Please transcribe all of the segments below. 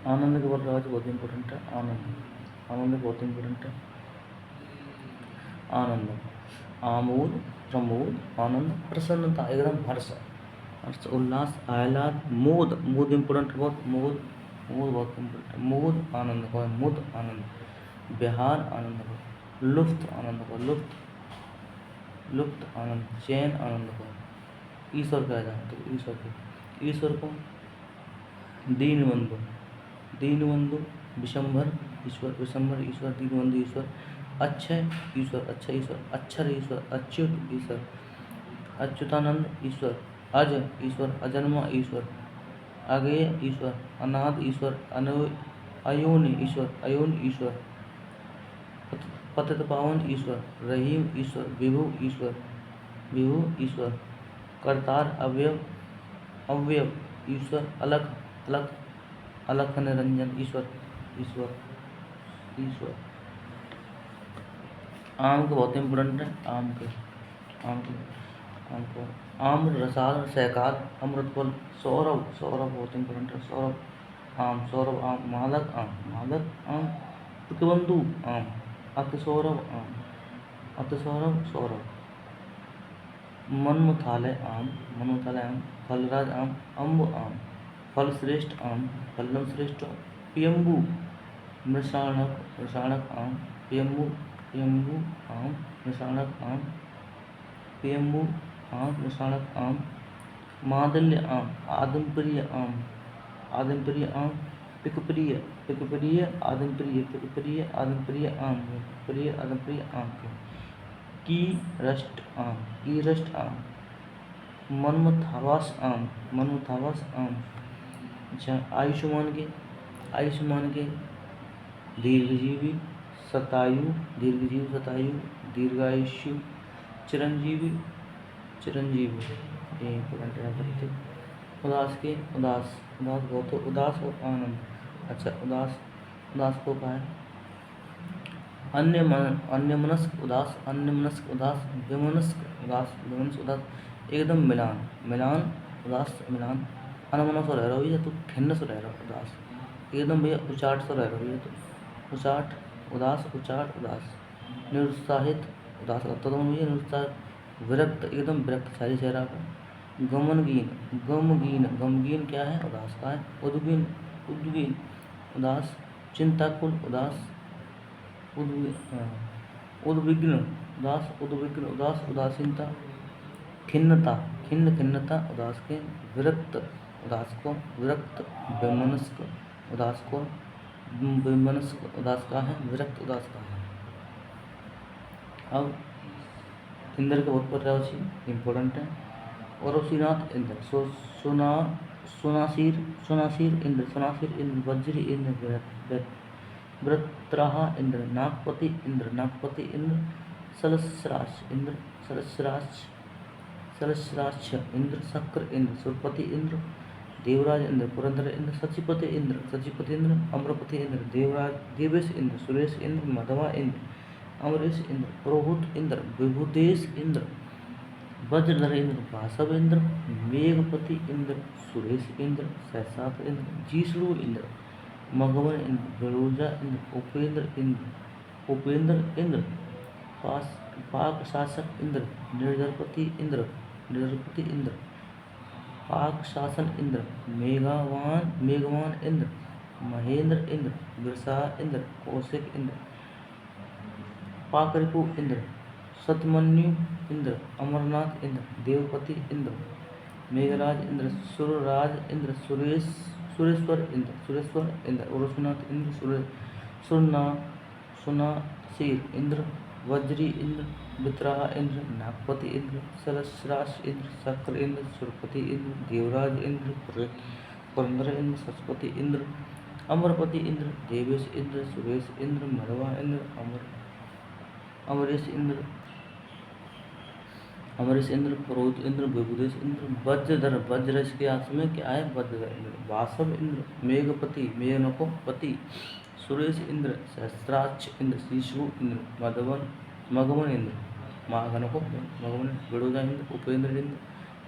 आनंद के वर्ड बहुत इंपॉर्टेंट है। आनंद बहुत इंपॉर्टेंट है। आनंद, आमोद, प्रमोद, आनंद, प्रसन्नता, एकदम हर्ष, उल्लास, आह्लाद, मोद, मोद इंपॉर्टेंट बहुत, मोद बहुत इंपॉर्टेंट, मोद आनंद को, मुद आनंद, बिहार आनंद को, लुफ्त आनंद को, लुप्त आनंद, चैन आनंद को, ईश्वर कहा जाए तो ईश्वर को दीनबंधु, विशंभर ईश्वर, दीनबंधु ईश्वर, अक्षय ईश्वर, अक्षर ईश्वर, अच्युत ईश्वर, अच्युतानंद ईश्वर, अज ईश्वर, अजन्मा ईश्वर, अगेय ईश्वर, अनाद ईश्वर, अयोन ईश्वर, पतित पावन ईश्वर, रहीम ईश्वर, विभु ईश्वर, करतार अव्यय ईश्वर, अलख निरंजन ईश्वर। आम के बहुत इम्पोर्टेंट है। आम्र, रसाल, सहकार, अमृतफल, सौरभ बहुत इम्पोर्टेंट है। सौरभ आम, मादक आम, प्रतिबंधु आम, अतिसौरभ सौरभ, मनमथालय आम, फलराज आम, अम्ब आम, फलश्रेष्ठ आम, फल्लम श्रेष्ठ, पियम्बू, मृषाणक आम, पियम्बू आम, मृषाणक आम, पियम्बू आम, मृषाणक आम, मादल्य आम, आदमप्रिय आम, पिकप्रिय आदमप्रिय आम के, कीरष्ट आम, मनमथावास आम, आयुष्मान के, दीर्घजीवी शतायु, दीर्घायुष्यु, चिरंजीवी, ये इंपॉर्टेंट है। उदास के, उदास बहुत, उदास और आनंद। अच्छा, उदास को कहा है अन्यमनस्क उदास, विमनस्क उदास, एकदम मिलान, उदास मिलान, अनमना सो रह रहा हो तो खिन्न सो रह रहा उदास, एकदम भैया उचाट सो रह रहा हो तो उचाट उदास, निरुत्साहित उदास लगता तो भैया निरुत्साहित, विरक्त एकदम विरक्त सारी चेहरा पर, गमगीन क्या है, उदास का है, उद्वीन उदास, चिंताकुल उदास, उद्विग्न उदास, उदासीनता, खिन्नता उदास के, विरक्त वैमनस्क उदास का है, विरक्त उदास का है। अब इंद्र के बहुत पर इम्पोर्टेंट है। औरसीनाथ इंद्र, सुनासीर इंद्र, वज्र इंद्र, वृत्राह इंद्र, नागपति इंद्र, सहस्राक्ष इंद्र, शक्र इंद्र, सुरपति इंद्र, देवराज इंद्र, पुरंदर इंद्र, सचिपति इंद्र, अमरपति इंद्र, देवेश इंद्र, सुरेश इंद्र, मधवा इंद्र, अमरेश इंद्र, पुरोहुत इंद्र, विभुदेश इंद्र, वज्रधर इंद्र, वासव इंद्र, मेघपति इंद्र, सुरेश इंद्र, सहसात इंद्र, जीष्णु इंद्र, मघवन इंद्र, विरोजा इंद्र, उपेंद्र इंद्र, पाक शासक इंद्र, निर्जरपति इंद्र, पाक शासन इंद्र, मेघवान इंद्र, महेंद्र इंद्र, विरसा इंद्र, कौशिक इंद्र, पाकरिपु इंद्र, सतमन्यु इंद्र, अमरनाथ इंद्र, देवपति इंद्र, मेघराज इंद्र, सुरराज इंद्र, सुरेश्वर इंद्र, उर्वशीनाथ इंद्र, सुनासीर इंद्र, वज्री इंद्र, वित्राह इंद्र, नागपति इंद्र, सहस्राक्ष इंद्र, शक्र इंद्र, सुरपति इंद्र, देवराज इंद्र, पुरंदर इंद्र, सचपति इंद्र, अमरपति इंद्र, देवेश इंद्र, सुरेश इंद्र, मधवा इंद्र, अमरेश इंद्र, पुरोहित इंद्र, विभुदेश इंद्र, वज्रधर, वज्र इसके आंख में क्या है, वज्रधर इंद्र, वासव इंद्र, मेघपति, मेघनको पति, सुरेश इंद्र, सहस्राक्ष इंद्र, शीशु इंद्र, मघवन इंद्र, माघनको मघवन, विड़ोजा इंद्र, उपेंद्र इंद्र,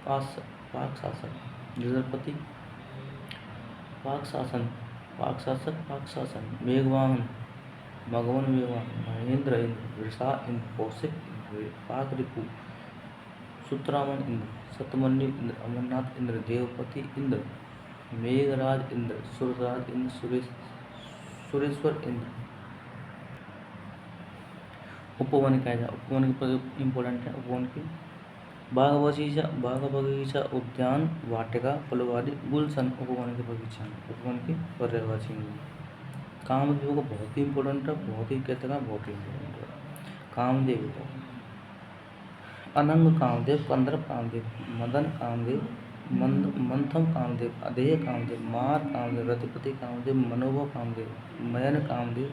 पाक शासन, निर्जरपति, पाक शासन, पाकशासक पाकशासन, मेघवाहन मघवन मेघवाहन, महेंद्र इंद्र, वृषा इंद्र, कौशिक इंद्र, पाकरिपु, सुतरामन इंद्र, सतमन्यु इंद्र, अमरनाथ इंद्र, देवपति इंद्र, मेघराज इंद्र, सुरराज इंद्र, सुरेश्वर इंद्र। उपवन क्या है? उपवन की इम्पोर्टेंट है। उपवन की बाग बगीचा, उद्यान, वाटिका, फुलवारी, गुलशन उपवन के बगीचा, उपवन की पर्यायवाची होंगी। कामदेव को बहुत ही इम्पोर्टेंट है, बहुत ही कहते हैं, बहुत ही इम्पोर्टेंट है। कामदेव को अनंग कामदेव, कंदर्प कामदेव, मदन कामदेव, मंथम कामदेव, अधेय कामदेव, मार कामदेव, रतिपति कामदेव, मनोभव कामदेव, मयन कामदेव,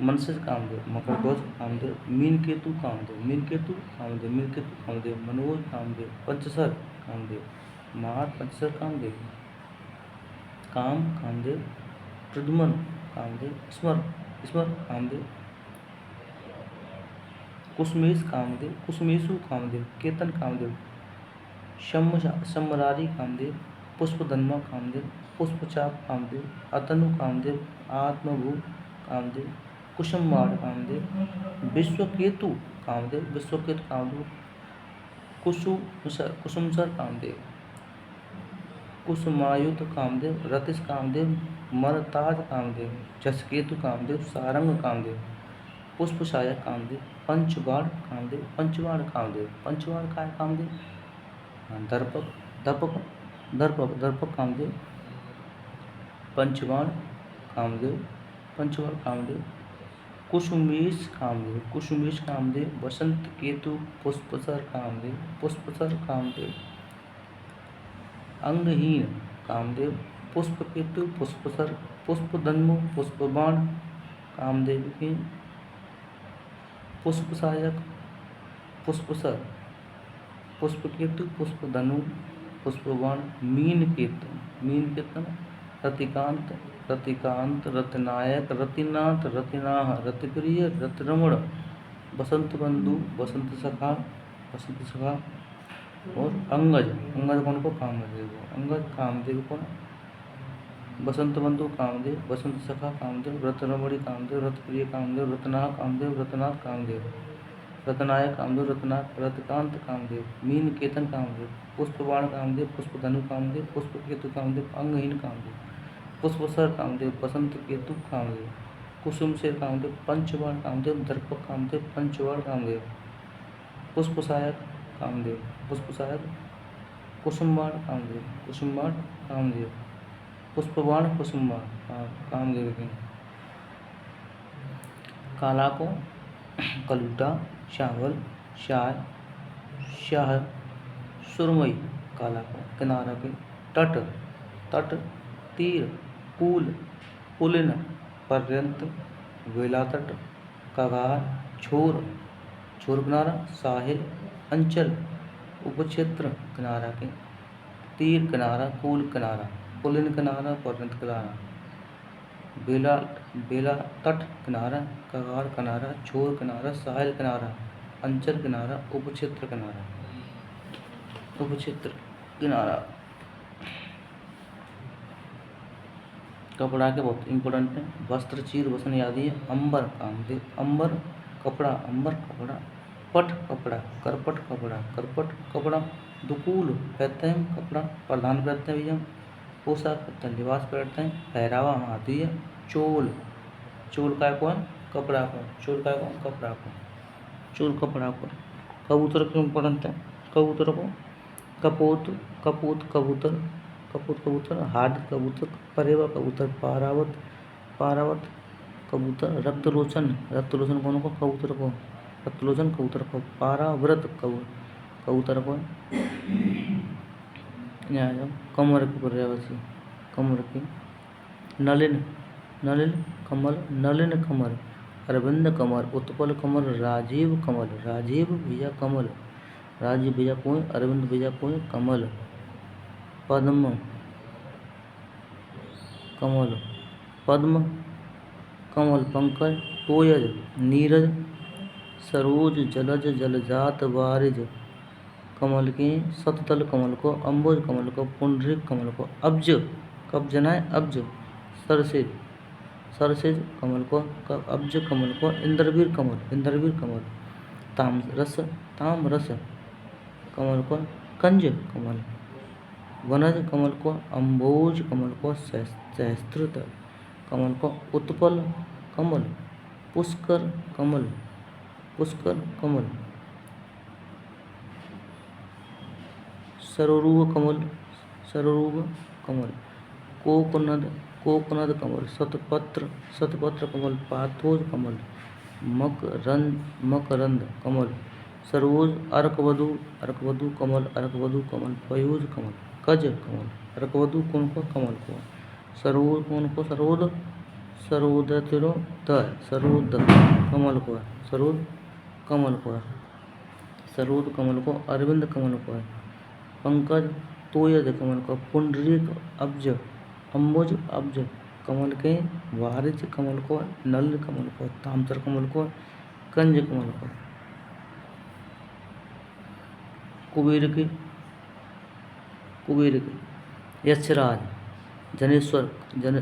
मनसिज कामदेव, मकरध्वज कामदेव, मीनकेतु कामदेव, मीनकेतु कामदेव, मीनकेतु कामदेव, मनोज कामदेव, पंचसर कामदेव, मार पंचसर कामदेव, काम कामदेव, प्रद्युमन कामदेव, स्मर कामदेव, कुसमेश कामदेव, कुसमेशु कामदेव, केतन कामदेव, शम्मरारी कामदेव, पुष्पधन्मा कामदेव, पुष्पचाप कामदेव, अतनु कामदेव, आत्मभू कामदेव, कुसुमवाड़ कामदेव, विश्वकेतु कामदेव, विश्वकेतु कामदेव, कुसुमसर कामदेव, कुसुमायुध कामदेव, रतिश कामदेव, मरताज कामदेव, जसकेतु कामदेव, सारंग कामदेव, पुष्पसायक कामदेव, पंचवाड़ कामदेव, पंचवाड़ कामदेव, पंचवाड़ का कामदेव, दर्पक दर्पक दर्पक दर्पक कामदेव, पंचवाड़ कामदेव, पंचवाड़ कामदेव, कुसुमेश कामदेव, कुसुमेश कामदेव, वसंत केतु, पुष्पसर कामदेव, पुष्पसर कामदेव, अंगहीन कामदेव, पुष्पकेतु, पुष्पसर, पुष्पधन्मु, पुष्पबाण कामदेव की, पुष्पसायक, पुष्पसर, पुष्पकेतु, पुष्पधनु, पुष्पबाण, मीनकेतन, रतिकांत, रत्नायक, रतिनाथ, रतिनाह, रतिप्रिय, रतिरमण, बसंतबंधु, बसंत सखा और अंगज कौन को? कामदेव को। अंगज कामदेव को, बसंतबंधु कामदेव, बसंत सखा कामदेव, रतरमणि कामदेव, रतप्रिय कामदेव, रत्नाह कामदेव, रत्नाथ कामदेव, रत्नायक कामदेव, रतिकांत कामदेव, मीनकेतन कामदेव, पुष्पबाण कामदेव, पुष्पधनु कामदेव, पुष्पकेतु कामदेव, अंगहीन कामदेव, पुष्पसर कामदेव, बसंत केतु कामदेव, कुसुमसेर कामदेव, पंचवाड़ कामदेव, दर्पक कामदेव, पंचवाड़ कामदेव, पुष्पसायक कामदेव, पुष्पसायक, कुसुमवाड़ कामदेव, कुसुमवाड़ कामदेव, पुष्पबाण कुसुमवाड़ कामदेव की। काला को कलूटा, चावल, चाय, शाह, सुरमई काला को। किनारा के तट, तीर, पुल, पुलिन, पर्यंत, वेला तट, कगार, छोर किनारा, साहिल, अंचल, उपक्षेत्र किनारा के। तीर किनारा, पुल किनारा, पुलिन किनारा, पर्यंत किनारा, बेला तट किनारा, कगार किनारा, छोर किनारा, साहिल किनारा, अंचल किनारा, उपक्षेत्र किनारा। कपड़ा के बहुत इंपॉर्टेंट है। वस्त्र, चीर, वसन आदि है। अंबर कामदेव, अंबर कपड़ा, पट कपड़ा, करपट कपड़ा, दुकूल कहते हैं कपड़ा, प्रधान कहते हैं भैया, पोशाक कहते हैं लिबास पहनते हैं, पहरावा हम आती है। चोल का कौन? कपड़ा को। चोल का कौन? कपड़ा को। चोल कपड़ा को। कबूतर क्यों इम्पोर्टेंट है? कबूतर को कपोत कबूतर, हाड कबूतर, परेवा कबूतर, पारावत कबूतर, रक्तलोचन कौन को? कबूतर को। रक्तलोचन कबूतर को। पाराव्रत कबूतर को। यहाँ कमर की पर्यायवाची, कमर की। नलिन कमल, अरविंद कमल, उत्पल कमल, राजीव भैया कमल, राजीव भैया कोई, अरविंद भैया कोई, कमल। पद्म कमल, पंकज, टोयज, नीरज, सरोज, जलज, जलजात, वारिज कमल के। शतदल कमल को, अम्बुज कमल को, पुंडरीक कमल को, अब्ज कब जनाए अब्ज, सरसेज, सरसेज कमल को, अब्ज कमल को, इंद्रवीर कमल, इंद्रवीर कमल, तामरस, तामरस कमल को, कंज कमल, वनज कमल को, अम्बोज कमल को, सहस्त्रदल कमल को, उत्पल कमल, पुष्कर कमल, पुष्कर कमल, सरोरूह कमल, सरोरूह कमल, कोकनद, कोकनद कमल, शतपत्र, शतपत्र कमल, पाथोज कमल, मकरंद, मकरंद कमल, सरोज, अर्कवधु, अर्कवधु कमल, अर्कवधु कमल, पयोज कमल, कज कमल, अर्कवधु कौन को, कमल को, सरोद कौन को, सरोद, सरोदतिरो दय, सरोद कमल को, सरोद कमल को, सरोद कमल को, अरविंद कमल को, पंकज तोयद कमल को, पुंडरीक अब्ज, अम्बुज अब्ज कमल के, वारिज कमल को, नल कमल को, तामसर कमल को, कंज कमल को, कुबेर के, कुबेर के, यक्षराज, जनेश्वर,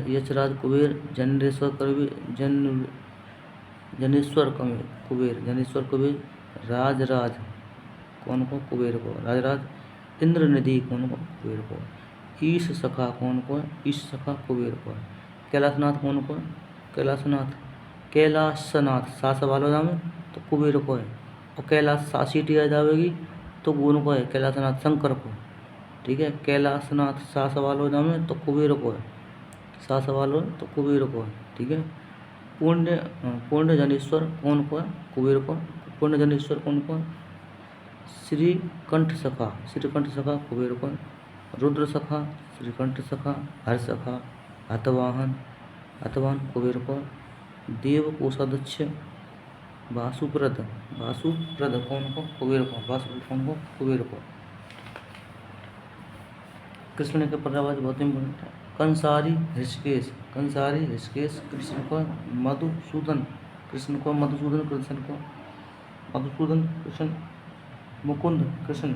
यक्षराज कुबेर, जनेश्वर कबीर, जनेश्वर कुबेर, जनेश्वर कुबेर, राजराज कौन को, कुबेर को, राजराज, इंद्रनिधि कौन को, कुबेर को, ईश सखा कौन को, ईश सखा कुबेर को, कैलाशनाथ कौन को, कैलाशनाथ, कैलाशनाथ सास वालो नाम है तो कुबेर को है, और कैलाश सासीटी आ जाएगी तो कौन को है, कैलाशनाथ शंकर को, ठीक है। कैलाशनाथ सास वालो नाम है तो कुबेर को है, सास वालो तो कुबेर को है, ठीक है। पुण्य, पुण्य जनेश्वर कौन को है, कुबेर को, पुण्य जनेश्वर कौन को, श्रीकंठ सखा, श्रीकंठ सखा कुबेर को, रुद्र सखा, श्रीकंठ सखा, हर सखा, हतवाहन, हतवाहन कुबेर को, देव कोषाध्यक्ष, वासुप्रद, वासुप्रद कौन को, कुबेर को, वासुप्रद कौन को, कुबेर को। कृष्ण के पर्यावाच बहुत इंपॉर्टेंट है। कंसारी ऋषिकेश, कंसारी ऋषिकेश, कृष्ण को मधुसूदन, कृष्ण को मधुसूदन, कृष्ण को मधुसूदन, कृष्ण मुकुंद, कृष्ण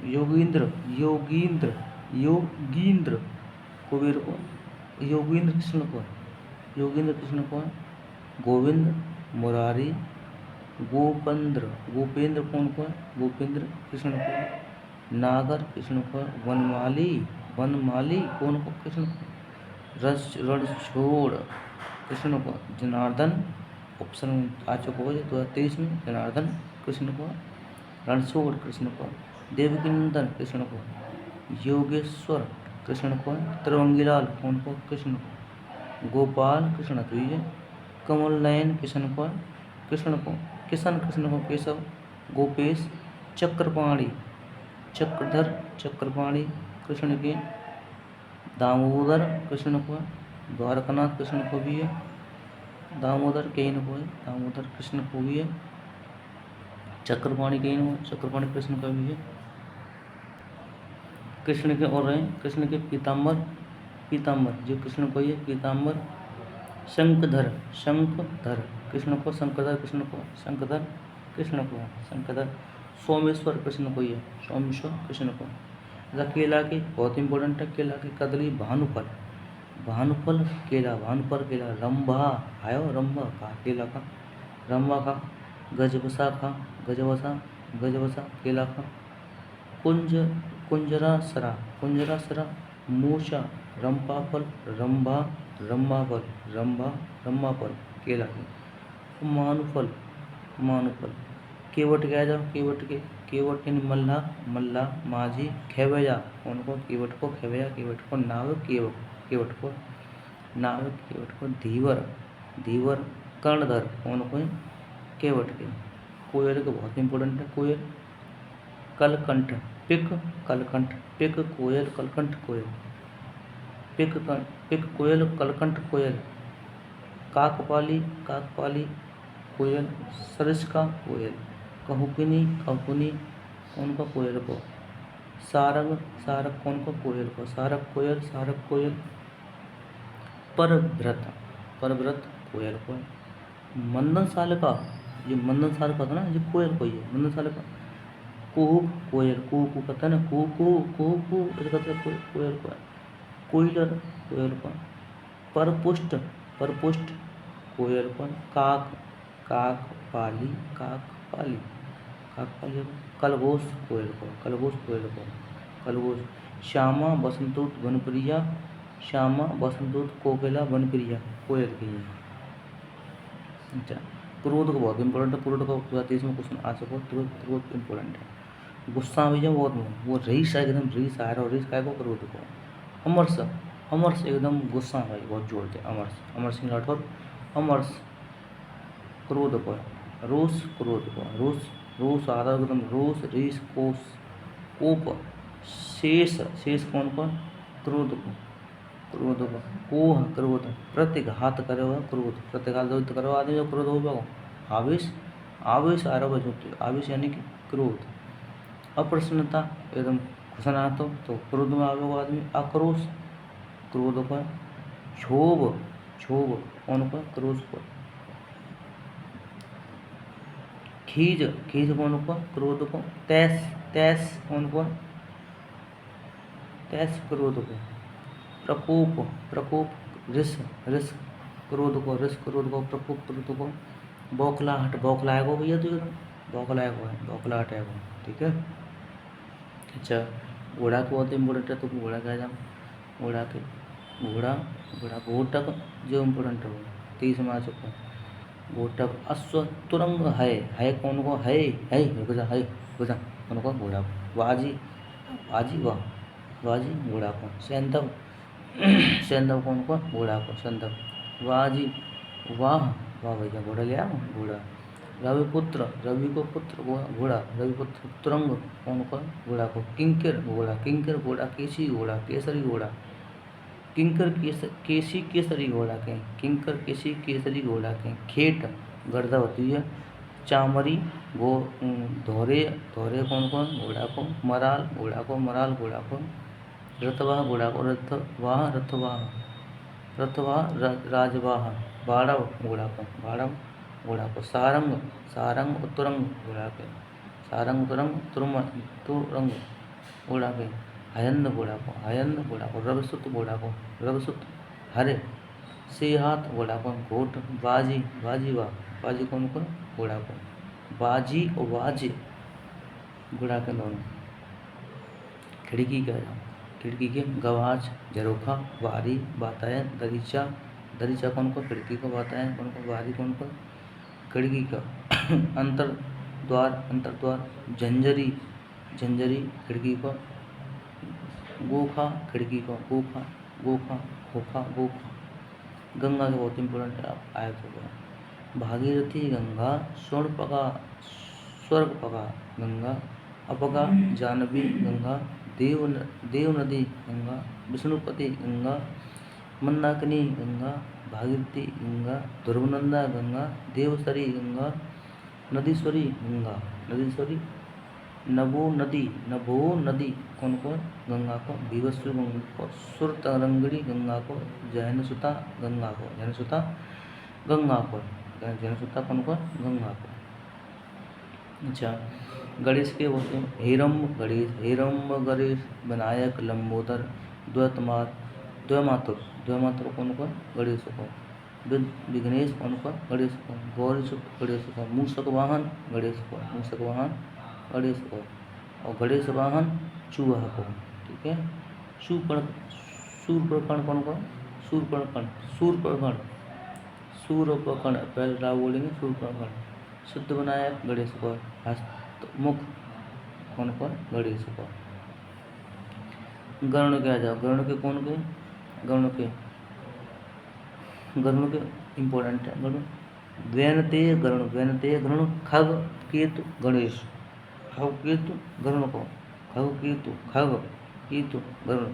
योगींद्र, योगींद्र, योगींद्र कुबेर को, योगींद्र कृष्ण को, योगींद्र कृष्ण को, गोविंद, मुरारी, गोपेंद्र, गोपेंद्र कौन को, गोपेंद्र कृष्ण को, नागर कृष्ण को, वनमाली, वनमाली कौन को, कृष्ण को, रणछोड़ कृष्ण को, जनार्दन ऑप्शन आ चुका है 2023 में, जनार्दन कृष्ण को, रणछोड़ कृष्ण को, देवकीनंदन कृष्ण को, योगेश्वर कृष्ण को, त्रिभंगीलाल कौन को, कृष्ण को, गोपाल कृष्ण तो ये, कमल नयन कृष्ण को, कृष्ण को, किशन कृष्ण को, केशव, गोपेश, चक्रपाणी, चक्रधर, चक्रपाणी कृष्ण के, दामोदर कृष्ण को, द्वारकानाथ कृष्ण को भी है, दामोदर केन को है, दामोदर कृष्ण को भी है, चक्रपाणी केन हो, चक्रपाणी कृष्ण का भी है। कृष्ण के और हैं, कृष्ण के पीताम्बर, पीताम्बर जो कृष्ण को ये पीताम्बर, शंखधर, शंखधर कृष्ण को, शंखधर कृष्ण को, शंखधर कृष्ण को, शंखधर, सोमेश्वर कृष्ण को ये, सोमेश्वर कृष्ण को। केला के बहुत इंपॉर्टेंट है, केला के कदली, भानुफल, भानुफल केला, भानुफल केला, रंभा आयो, रंभा का केला का, रंभा का, गजवसा का, गजवसा, गजवसा केला का, कुंज, कुंजरासरा, कुंजरासरा, मूषा, रंपाफल, रंभा, रंभाफल, रंभा, रंभाफल केला के, मानुफल, मानुफल, केवट के आ जाओ, केवट के, केवट इन मल्ला, मल्ला, माझी, खेवया कौन को, केवट को, खेवया केवट को, नाव केवट, केवट को, नाव केवट को, धीवर, धीवर, कर्णधर कौन को, केवट के। कोयल के बहुत इंपॉर्टेंट है, कोयल, कलकंठ, पिक, कलकंठ, पिक कोयल, कलकंठ कोयल, पिक, पिक कोयल, कलकंठ कोयल, काकपाली, काकपाली कोयल, सरिस्का कोयल, कहुकिनी, कहुकिनी कौन का, कोयल को, सारंग, सारक कौन को, कोयल को, सारक कोयल, सारक कोयल, परव्रत, परव्रत कोयल को, मंदनशाल का, ये मंदनशाल का था ना, ये कोयल को, ये मंदनशाल का, कुहुक कोयल, कुहू कहता है ना, कुहू, कुहू, कुहू, कुहू ऐसे कहते हैं कोयल को, कोयलर कोयल को, परपुष्ट परपुष्ट कोयल कौन, काक काक पाली काक पाली काक पाली। कलघोष कोयल को, कलघोष कोयल को, कलघोष। श्यामा बसंतोत वनप्रिया, श्यामा बसंतोत कोकिला वनप्रिया, कोयल की है। अच्छा, क्रोध को बहुत इंपॉर्टेंट है, क्रोध का 30वां क्वेश्चन आ चुका है, क्रोध इंपॉर्टेंट है। गुस्सा भी जब बहुत वो रईस एकदम रईस आ रहा, रईस काय को, क्रोध को। अमरस अमरस एकदम गुस्सा भाई बहुत जोड़ते, अमरस अमर सिंह राठौर, अमरस। क्रोध को, रोष क्रोध को, रोष रोष आ रहा एकदम, रोष रीस कोस, कोप। शेष शेष कौन कौन, क्रोध को, क्रोध को। कोह क्रोध, प्रतिघात करो क्रोध, प्रतिघात जो करो आदमी जो क्रोध हो जाओ। आवेश आवेश आ रहा है, आवेश यानी कि क्रोध। अप्रसन्नता एकदम खुशनाहत हो तो क्रोध में आवेगा आदमी। आक्रोश क्रोध को। क्षोभ क्षोभ कौन को, क्रोध को। खीज खीज कौन को, क्रोध को। तैस तैस कौन को, तैस क्रोध को। प्रकोप प्रकोप रिस रिस क्रोध को, रिस क्रोध को, प्रकोप क्रोध को। बौखलाहट बौखलाएगा भैया, तो बौखलाएगा है, बौखलाहट है वो, ठीक है। अच्छा, घोड़ा को बहुत इम्पोर्टेंट है, तो घोड़ा क्या जाओ, घोड़ा के घोड़ा घोड़ा घोटक जो इम्पोर्टेंट है वो 30 में आ चुका है। घोटक। अश्व तुरंग है कौन को, है गुजा, है गुजा कौन को, घोड़ा को। वाजी वाजी वाह, वाजी घोड़ा को। सैंधव सैंधव कौन को, घोड़ा को, सैंधव। वाजी वाह, वाह भैया घोड़ा लिया घोड़ा। रविपुत्र रवि को पुत्र घोड़ा, रविपुत्र। तुरंग कौन को, घोड़ा को। किंकर घोड़ा, किंकर घोड़ा। केसी घोड़ा, केसरी घोड़ा। किंकर केसी केसरी घोड़ा के, किंकर केसी केसरी घोड़ा के। खेट गर्भवती है। चामरी धोरे धोरे कौन कौन, घोड़ा को। मराल घोड़ा को, मराल घोड़ा को। रथवाह घोड़ा को, रथवाह रथवाह रथवाह राजवाह। बाड़व घोड़ा को, बाड़व घोड़ा को। सारंग सारंग तुरंग घोड़ा के, सारंग तुरंग तुरंग घोड़ा के। हयंद घोड़ा को, हयंद घोड़ा को। रवसुत घोड़ा को, रवसुत। हरे सेहात घोड़ा को। घोट बाजी बाजी वाह, बाजी कौन को, घोड़ा को। बाजी और वाज घोड़ा के दोनों। खिड़की का, खिड़की के। गवाच झरोखा, बारी बातायन, दरीचा दरीचा कौन को, खिड़की को। बातायन कौन को, बारी कौन को, खिड़की का। अंतर द्वार अंतर द्वार। झंझरी झंझरी खिड़की को। गोखा खिड़की को, गोखा गोखा खोखा गोखा। गंगा के बहुत इंपॉर्टेंट आया तो भागीरथी गंगा, स्वर्णपका स्वर्गपका गंगा, अपगा जानवी गंगा, देव नदी गंगा, विष्णुपति गंगा, मंदाकिनी गंगा, भागीरथी गंगा, ध्रुवनंदा गंगा, देवसरी गंगा, नदीश्वरी गंगा, नदीश्वरी। नभो नदी कौन को, गंगा को। भीवस्व गंगा को। सुरतरंगिणी गंगा को। जैनसुता गंगा को, जैनसुता गंगा को, जैनसुता कौन को, गंगा को। अच्छा, गणेश के होते हैं हेरम्ब गणेश, हेरम्ब गणेश। विनायक लंबोदर। द्वैमातुर द्वैमातुर कौन को, गणेश को। विघ्नेश कौन को, गणेश को। गौरीसुत गणेश को। मूषक वाहन गणेश को, मूषक वाहन गणेश को। और गणेश वाहन चूहा को, ठीक है। शूर्पकर्ण कौन को, शूर्पकर्ण शूर्पकर्ण शूर्पकर्ण, पहले राव बोलेंगे, शूर्पकर्ण। शुद्ध विनायक गणेश को। हस्तमुख कौन को, गणेश को। गरुण के आ जाओ, गरुण के कौन के, गरुण के इम्पोर्टेंट है गरुण। वैनतेय गरुण, वैनतेय गरुण। खग केतु गणेश, खग केतु गरुण को, खग केतु, खग केतु गरुण।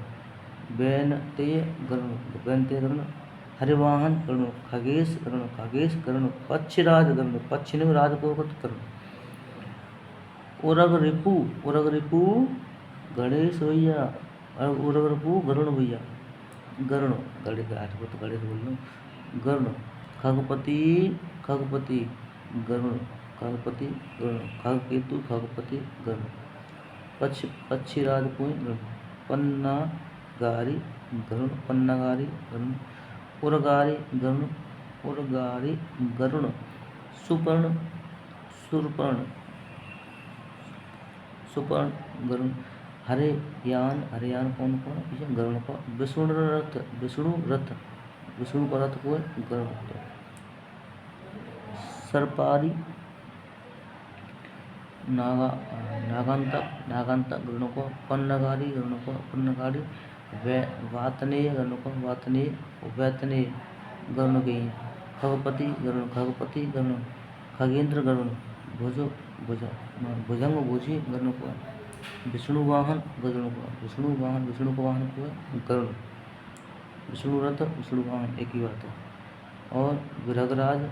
वैनतेय गरुण, वैनतेय गरुण। हरिवाहन गरुण, खगेश गरुण, खगेश गरुण। पक्षीराज गरुण, पक्षिणी राजपूत गरुण। उरग रिपु गणेश भैया, उरग रिपु गरुण भैया, गरुण गणेश राजपूत, गणेश बोल लो, गरुण। खगपति गरुण, खगपति गरुण। खग केतु खगपति गरुण। पक्षीराज कोई गरुण। पन्नागारी गरुण, पन्नागारी गरुण। उर्गारी गरुण, उर्गारी गरुण, सुपर्ण सुरपर्ण, सुपर्ण गरुण, हरेयान, हरेयान कौन को है गरुण को, विष्णु रथ, विष्णु रथ, विष्णु का रथ को है गरुण को, सर्पारी नागा, नागांतक, नागांतक गरुण को, पन्नगारी गरुण को, पन्नगारी, वातनेय गरुण को, वातनेय, वैतनेय गरुण के, खगपति गरुण, खगपति गरुण, खगेंद्र गरुण, भुज भुज भुजंग भोजी गरुण को, विष्णु वाहन गरुण को, विष्णु वाहन, विष्णु का वाहन को है गरुण, विष्णु रथ, विष्णु वाहन एक ही बात है। और विरगराज,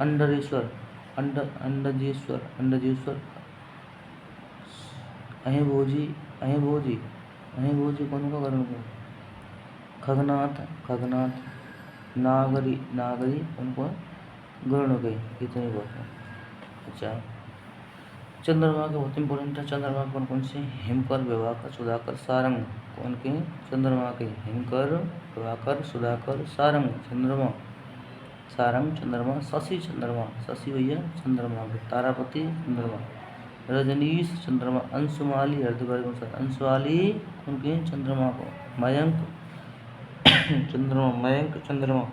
अंडरेश्वर, अंडजेश्वर, अंडजेश्वर, अहिभोजी, अहिभोजी, अहिभोजी कौन को गरुण को, खगनाथ, खगनाथ, नागरी, नागरी उनको गरुण के, इतनी बात है। अच्छा, चंद्रमा के बहुत इंपॉर्टेंट है। चंद्रमा कौन कौन से, हिमकर, विभाकर, सुधाकर, सारंग कौन के चंद्रमा के, हिमकर, विभाकर, सुधाकर, सारंग चंद्रमा, सारंग चंद्रमा, शशि चंद्रमा, शशि भैया चंद्रमा के, तारापति चंद्रमा, रजनीश चंद्रमा, अंशुमाली, हृदय अंशुमाली उनके चंद्रमा को, मयंक चंद्रमा, मयंक चंद्रमा,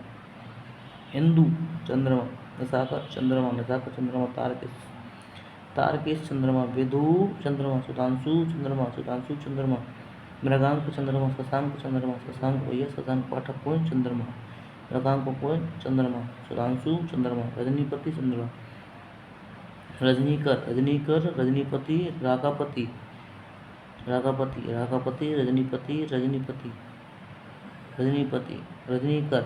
हिंदू चंद्रमा, निशाकर चंद्रमा, निशाकर चंद्रमा, तारकेश, तारकेश चंद्रमा, विधु चंद्रमा, सुधांशु चंद्रमा, सुधांशु चंद्रमा, मृगांक चंद्रमा, शशांक चंद्रमा, शशांक भैया शशांक पाठक को चंद्रमा, मृगांक को चंद्रमा, सुधांशु चंद्रमा, रजनीपति चंद्रमा, रजनीकर, रजनीकर, रजनीपति, रागापति, रागापति, रागापति, रजनीपति, रजनीपति, रजनीपति, रजनीकर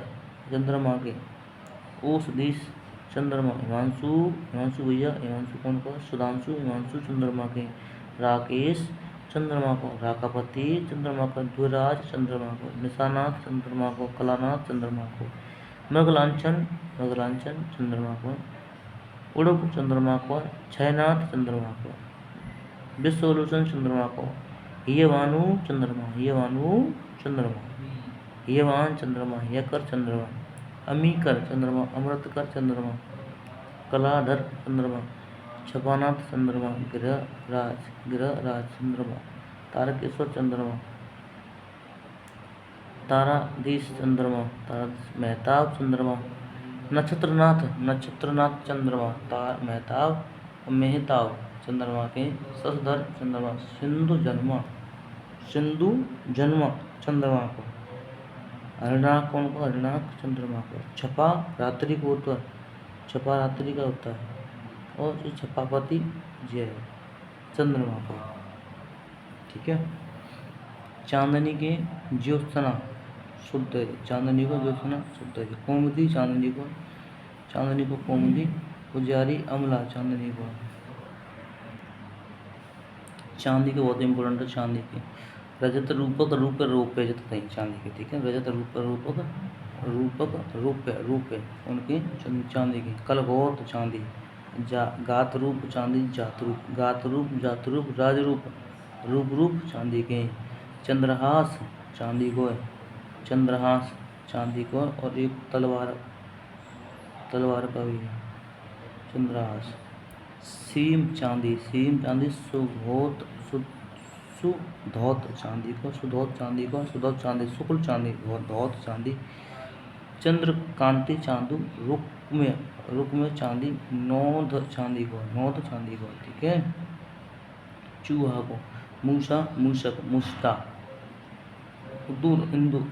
चंद्रमा के, ओषधीश चंद्रमा, हिमांशु, हिमांशु भैया हिमांशु कौन को, सुधांशु, हिमांशु चंद्रमा के, राकेश चंद्रमा को, राकापति चंद्रमा को, ध्रुवराज चंद्रमा को, निशानाथ चंद्रमा को, कलानाथ चंद्रमा को, मृगलांछन, मृगलांछन चंद्रमा को, उड़ुप चंद्रमा को, क्षयनाथ चंद्रमा को, विश्वलोचन चंद्रमा को, हियवानु चंद्रमा, हियवानु चंद्रमा, हियवान चंद्रमा, यकर चंद्रमा, अमीकर चंद्रमा, अमृतकर चंद्रमा, कलाधर चंद्रमा, छपानाथ चंद्रमा, गिरराज, गिरराज चंद्रमा, तारकेश्वर चंद्रमा, ताराधीश चंद्रमा, ताराधीश, मेहताब चंद्रमा, नक्षत्रनाथ, नक्षत्रनाथ चंद्रमा, मेहताब, मेहताब चंद्रमा के, शशधर चंद्रमा, सिंधु जन्मा, सिंधु जन्मा चंद्रमा को, हरिणाक कौन को, हरिणाक चंद्रमा को, छपा रात्रि को होता है, छपा रात्रि का होता है, और जो छपापति जय है चंद्रमा को, ठीक है। चांदनी के ज्योत्सना शुद्ध है, चांदनी को ज्योत्सना शुद्ध है, कौमुदी चांदनी को, चांदनी को कौमुदी, उजारी अमला चांदनी को, चांदी के बहुत इंपॉर्टेंट है, चांदी के, रजत रूपक, रूप रूपे जत कहीं चांदी के, ठीक है, रजत रूप रूपक, रूपक रूपे, रूपे उनकी चांदी की, कलगौत चांदी, गात रूप चांदी, जात रूप, गात रूप, जात रूप, राज रूप, रूप रूप चांदी के, चंद्रहास चांदी को है, चंद्रहास चांदी को, और एक तलवार, तलवार का भी है चंद्रहास, सीम चांदी, सीम चांदी, सुधोत, सुधौत चांदी को, सुधौत चांदी को, सुधौत चांदी, शुक्ल चांदी, धौत चांदी, चंद्रकांति चांदू, रुक में चांदी, नौध चांदी को, नौध चांदी को, ठीक है। चूहा को, मूसा, मूषक, मुष्टा, उदुर, इंदुर,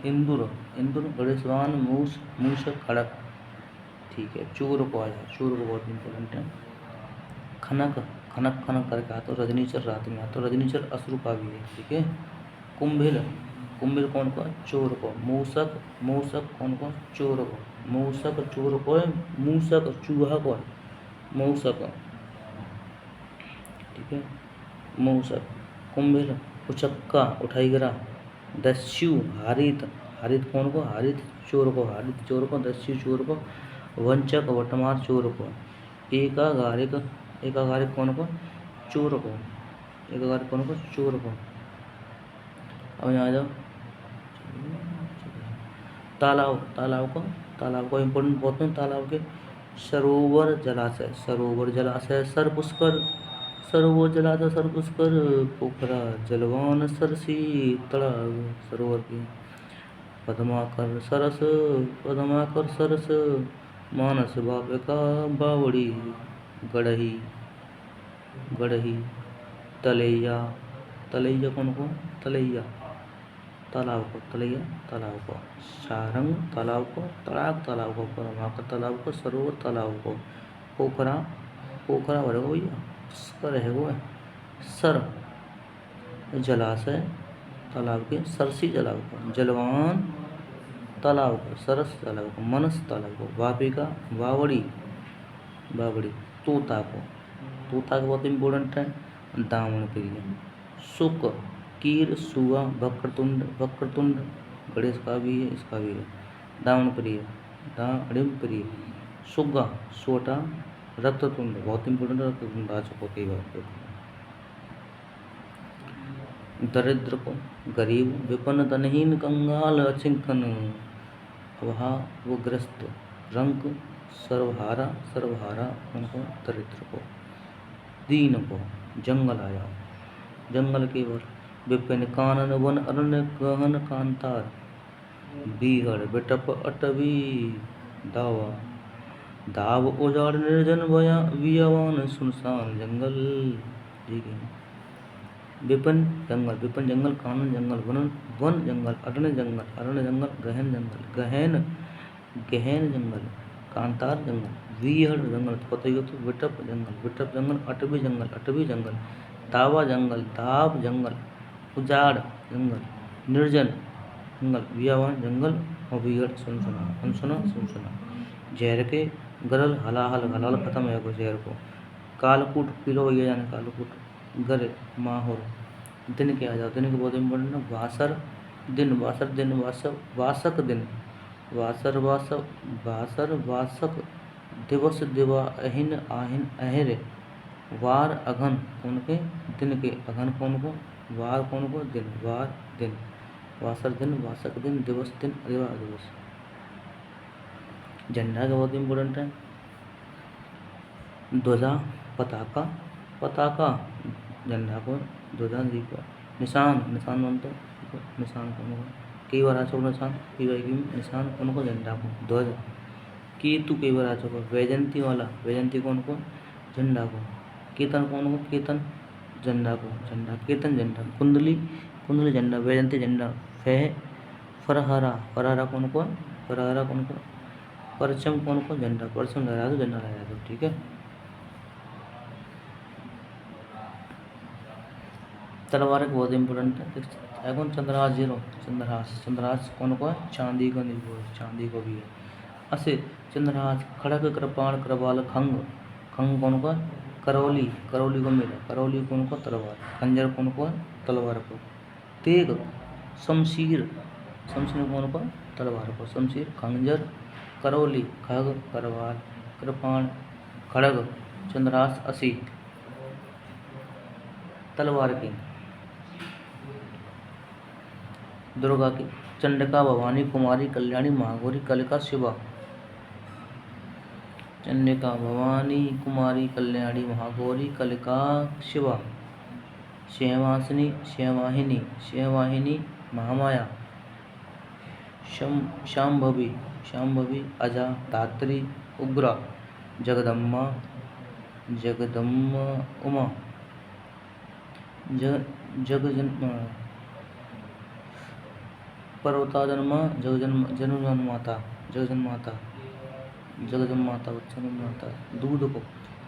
इंदुर, इंदुर, गणेशवान, मूस, मूषक, खड़क, ठीक है। चोर को आया, चोर को बहुत इंपॉर्टेंट है। खनक, खनक खनक करके आता, रजनीचर रात में आता, रजनीचर अश्रु का भी है, ठीक है। कुंभिल, कुंभिल कौन को, चोर को। मूसक, मूसक कौन को, चोर को। मूसक चोर को है, मूसक चूहा को है, मूसक, ठीक है, मूसक। कुंभिल, उचक्का, उठाई गिरा। दस्यु, हारित, हारित कौन को, हारित चोर को, हारित चोर को, दस्यु चोर को। वंचक, वटमार चोर को। एकागारिक, एकागारिक कौन को, चोर को, एकागारिक कौन को, चोर को। अब यहाँ जाओ, तालाब को इम्पोर्टेंट बहुत है तालाब के। सरोवर जलाशय, सरपुष्कर, सरोवर जलाशय सरपुष्कर, पोखरा जलवान सरसी तड़ाग सरोवर की। पद्माकर सरस, मानस वापिका बावड़ी, गढ़ही, तलैया कौन को, तलैया तालाब को, सारंग तालाब को, तड़ाग तालाब को, पद्माकर तालाब को, सरोवर तालाब को, पोखरा भरेगा भैया, सर है वो सर जलाशय तालाब के, सरसी तालाब को, जलवान तालाब को, सरस तालाब को, मनस तालाब को, वापिका बावड़ी, तोता बहुत इम्पोर्टेंट है, दामन प्रिय, शुक कीर सुआ वक्रतुंड, गणेश का भी है इसका भी है, दामन प्रिय, सुग्गा सोटा, रक्ततुंड बहुत इम्पोर्टेंट, रक्ततुंड आ चुका कई बार। दरिद्र को गरीब, विपन्न धनहीन, कंगाल अचिंकन, अभावग्रस्त, रंक सर्वहारा उनको दरिद्र को। दीन को जंगल आया, जंगल केवल, विपिन कानन वन अरण्य गहन कांतार, बीहड़ बिटप अटवी दावा, दाव उजाड़ निर्जन वियावान सुनसान जंगल। ठीक है। विपिन जंगल, कानन जंगल, वन जंगल, अरण्य जंगल, गहन जंगल, कांतार जंगल, बीहड़ जंगल पता ही हो तो, विटप जंगल, अटवी जंगल, दावा जंगल, उजाड़ जंगल, निर्जन जंगल, वियावान जंगल, और बीहड़ सुनसुना। जहर के गरल हलाहल खत्म है को जहर को। कालकूट पीलो ये जाने कालकूट, गर माहौर, दिन के आ जाओ, दिन के बहुत इम्पोर्टेंट है। वासर दिन, वासक दिन, वासक दिवस, दिवा अहिन अहिर, वार अघन कौन के, दिन के, अघन कौन को, वार कौन को, दिन, वार दिन, वासर दिन, वासक दिन, दिवस दिन, दिवस। झंडा का बहुत इम्पोर्टेंट है। ध्वजा पताका झंडा को, ध्वजा जी को। निशान बनते, निशान कौन को, कई बार आ चुका निशान कौन को, झंडा को, ध्वज। केतु कई बार आ चुका, वैजंती कौन को, झंडा को। केतन कौन को, केतन झंडा को, केतन झंडा। कुंडली झंडा, वैजंती झंडा। फरहारा कौन को, परचम कौन को, झंडा, परचम लहरा दो, झंडा लहरा दो। ठीक है। तलवार बहुत इंपॉर्टेंट है। चंद्रहास कौन को है, चांदी को नहीं, चांदी को भी है। असे चंद्रहास, खड़ग कृपाण कृपाल खंग कौन को, करौली को मिला, करौली कौन को, तलवार। खंजर कौन को, तलवार को। तेग शमशीर कौन को, तलवार को। शमशीर खंजर, करौली खग करवाल, कृपाण खड़ग, चंद्रहास असी तलवार की। दुर्गा की चंडिका, भवानी, कुमारी, कल्याणी, महागौरी, कलिका, शिवा। चंडिका, भवानी, कुमारी, कल्याणी, महागौरी, कलिका, शिवा। श्यामवाहिनी, महामाया। शांभवी, अजा, धात्री, उग्रा। जगदम्मा, उमा। पर्वताजन्मा, जगजन्माता, दूध को।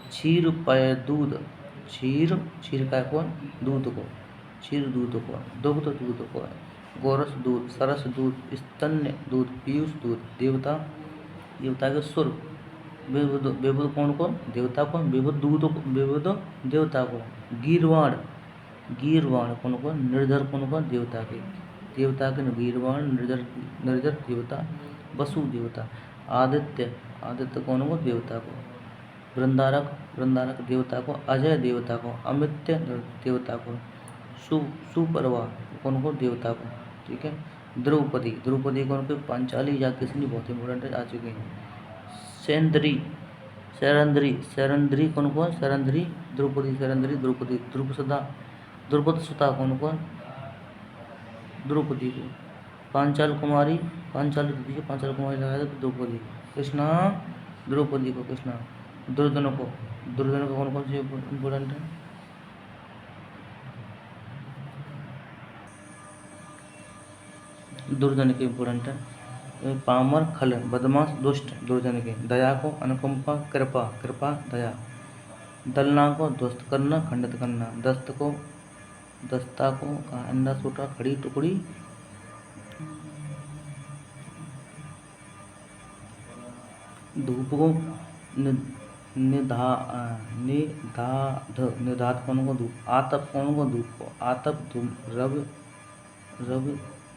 क्षीर पय दूध, क्षीर का कौन, दूध को, क्षीर दूध को। दुग्ध दूध को। गोरस दूध, सरस दूध, स्तन्य दूध, पीयूष दूध। देवता के सुर, विबुध कौन को, देवता को। विबुध दूध को, विबुध देवता को। गीरवाण कौन को, निर्धर कौन को, देवता के गीरवाण, निर्जर देवता। वसु देवता। आदित्य कौन को, देवता को। वृंदारक देवता को। अजय देवता को। अमित्य देवता को। सुपर्वा कौन को, देवता को। ठीक है। द्रौपदी, द्रौपदी कौन के पांचाली या किसनी बहुत इंपॉर्टेंट है, आ चुके हैं। सेंद्री, शरंद्री, शरंद्री कौन कौन, शरंद्री द्रौपदी, शरंद्री द्रौपदी। द्रुपसदा, द्रुपद सुता कौन कौन, द्रौपदी को। पांचाल कुमारी, पांचाल दीजिए, पांचाल कुमारी लगाया था द्रौपदी। कृष्णा, द्रौपदी को कृष्णा। दुर्योधन को, दुर्योधन को कौन कौन सी इंपॉर्टेंट है, दुर्योधन के इंपॉर्टेंट है। पामर, खल, बदमाश, दुष्ट दुर्योधन के। दया को अनुकंपा, कृपा, कृपा दया। दलना को ध्वस्त करना, खंडित करना। दस्त को, दस्ता को अंडा सूटा, खड़ी टुकड़ी। धूप को निधाध, निधात कौन को, धूप। आतप कौन को, धूप को। आतप धूप, रव, रव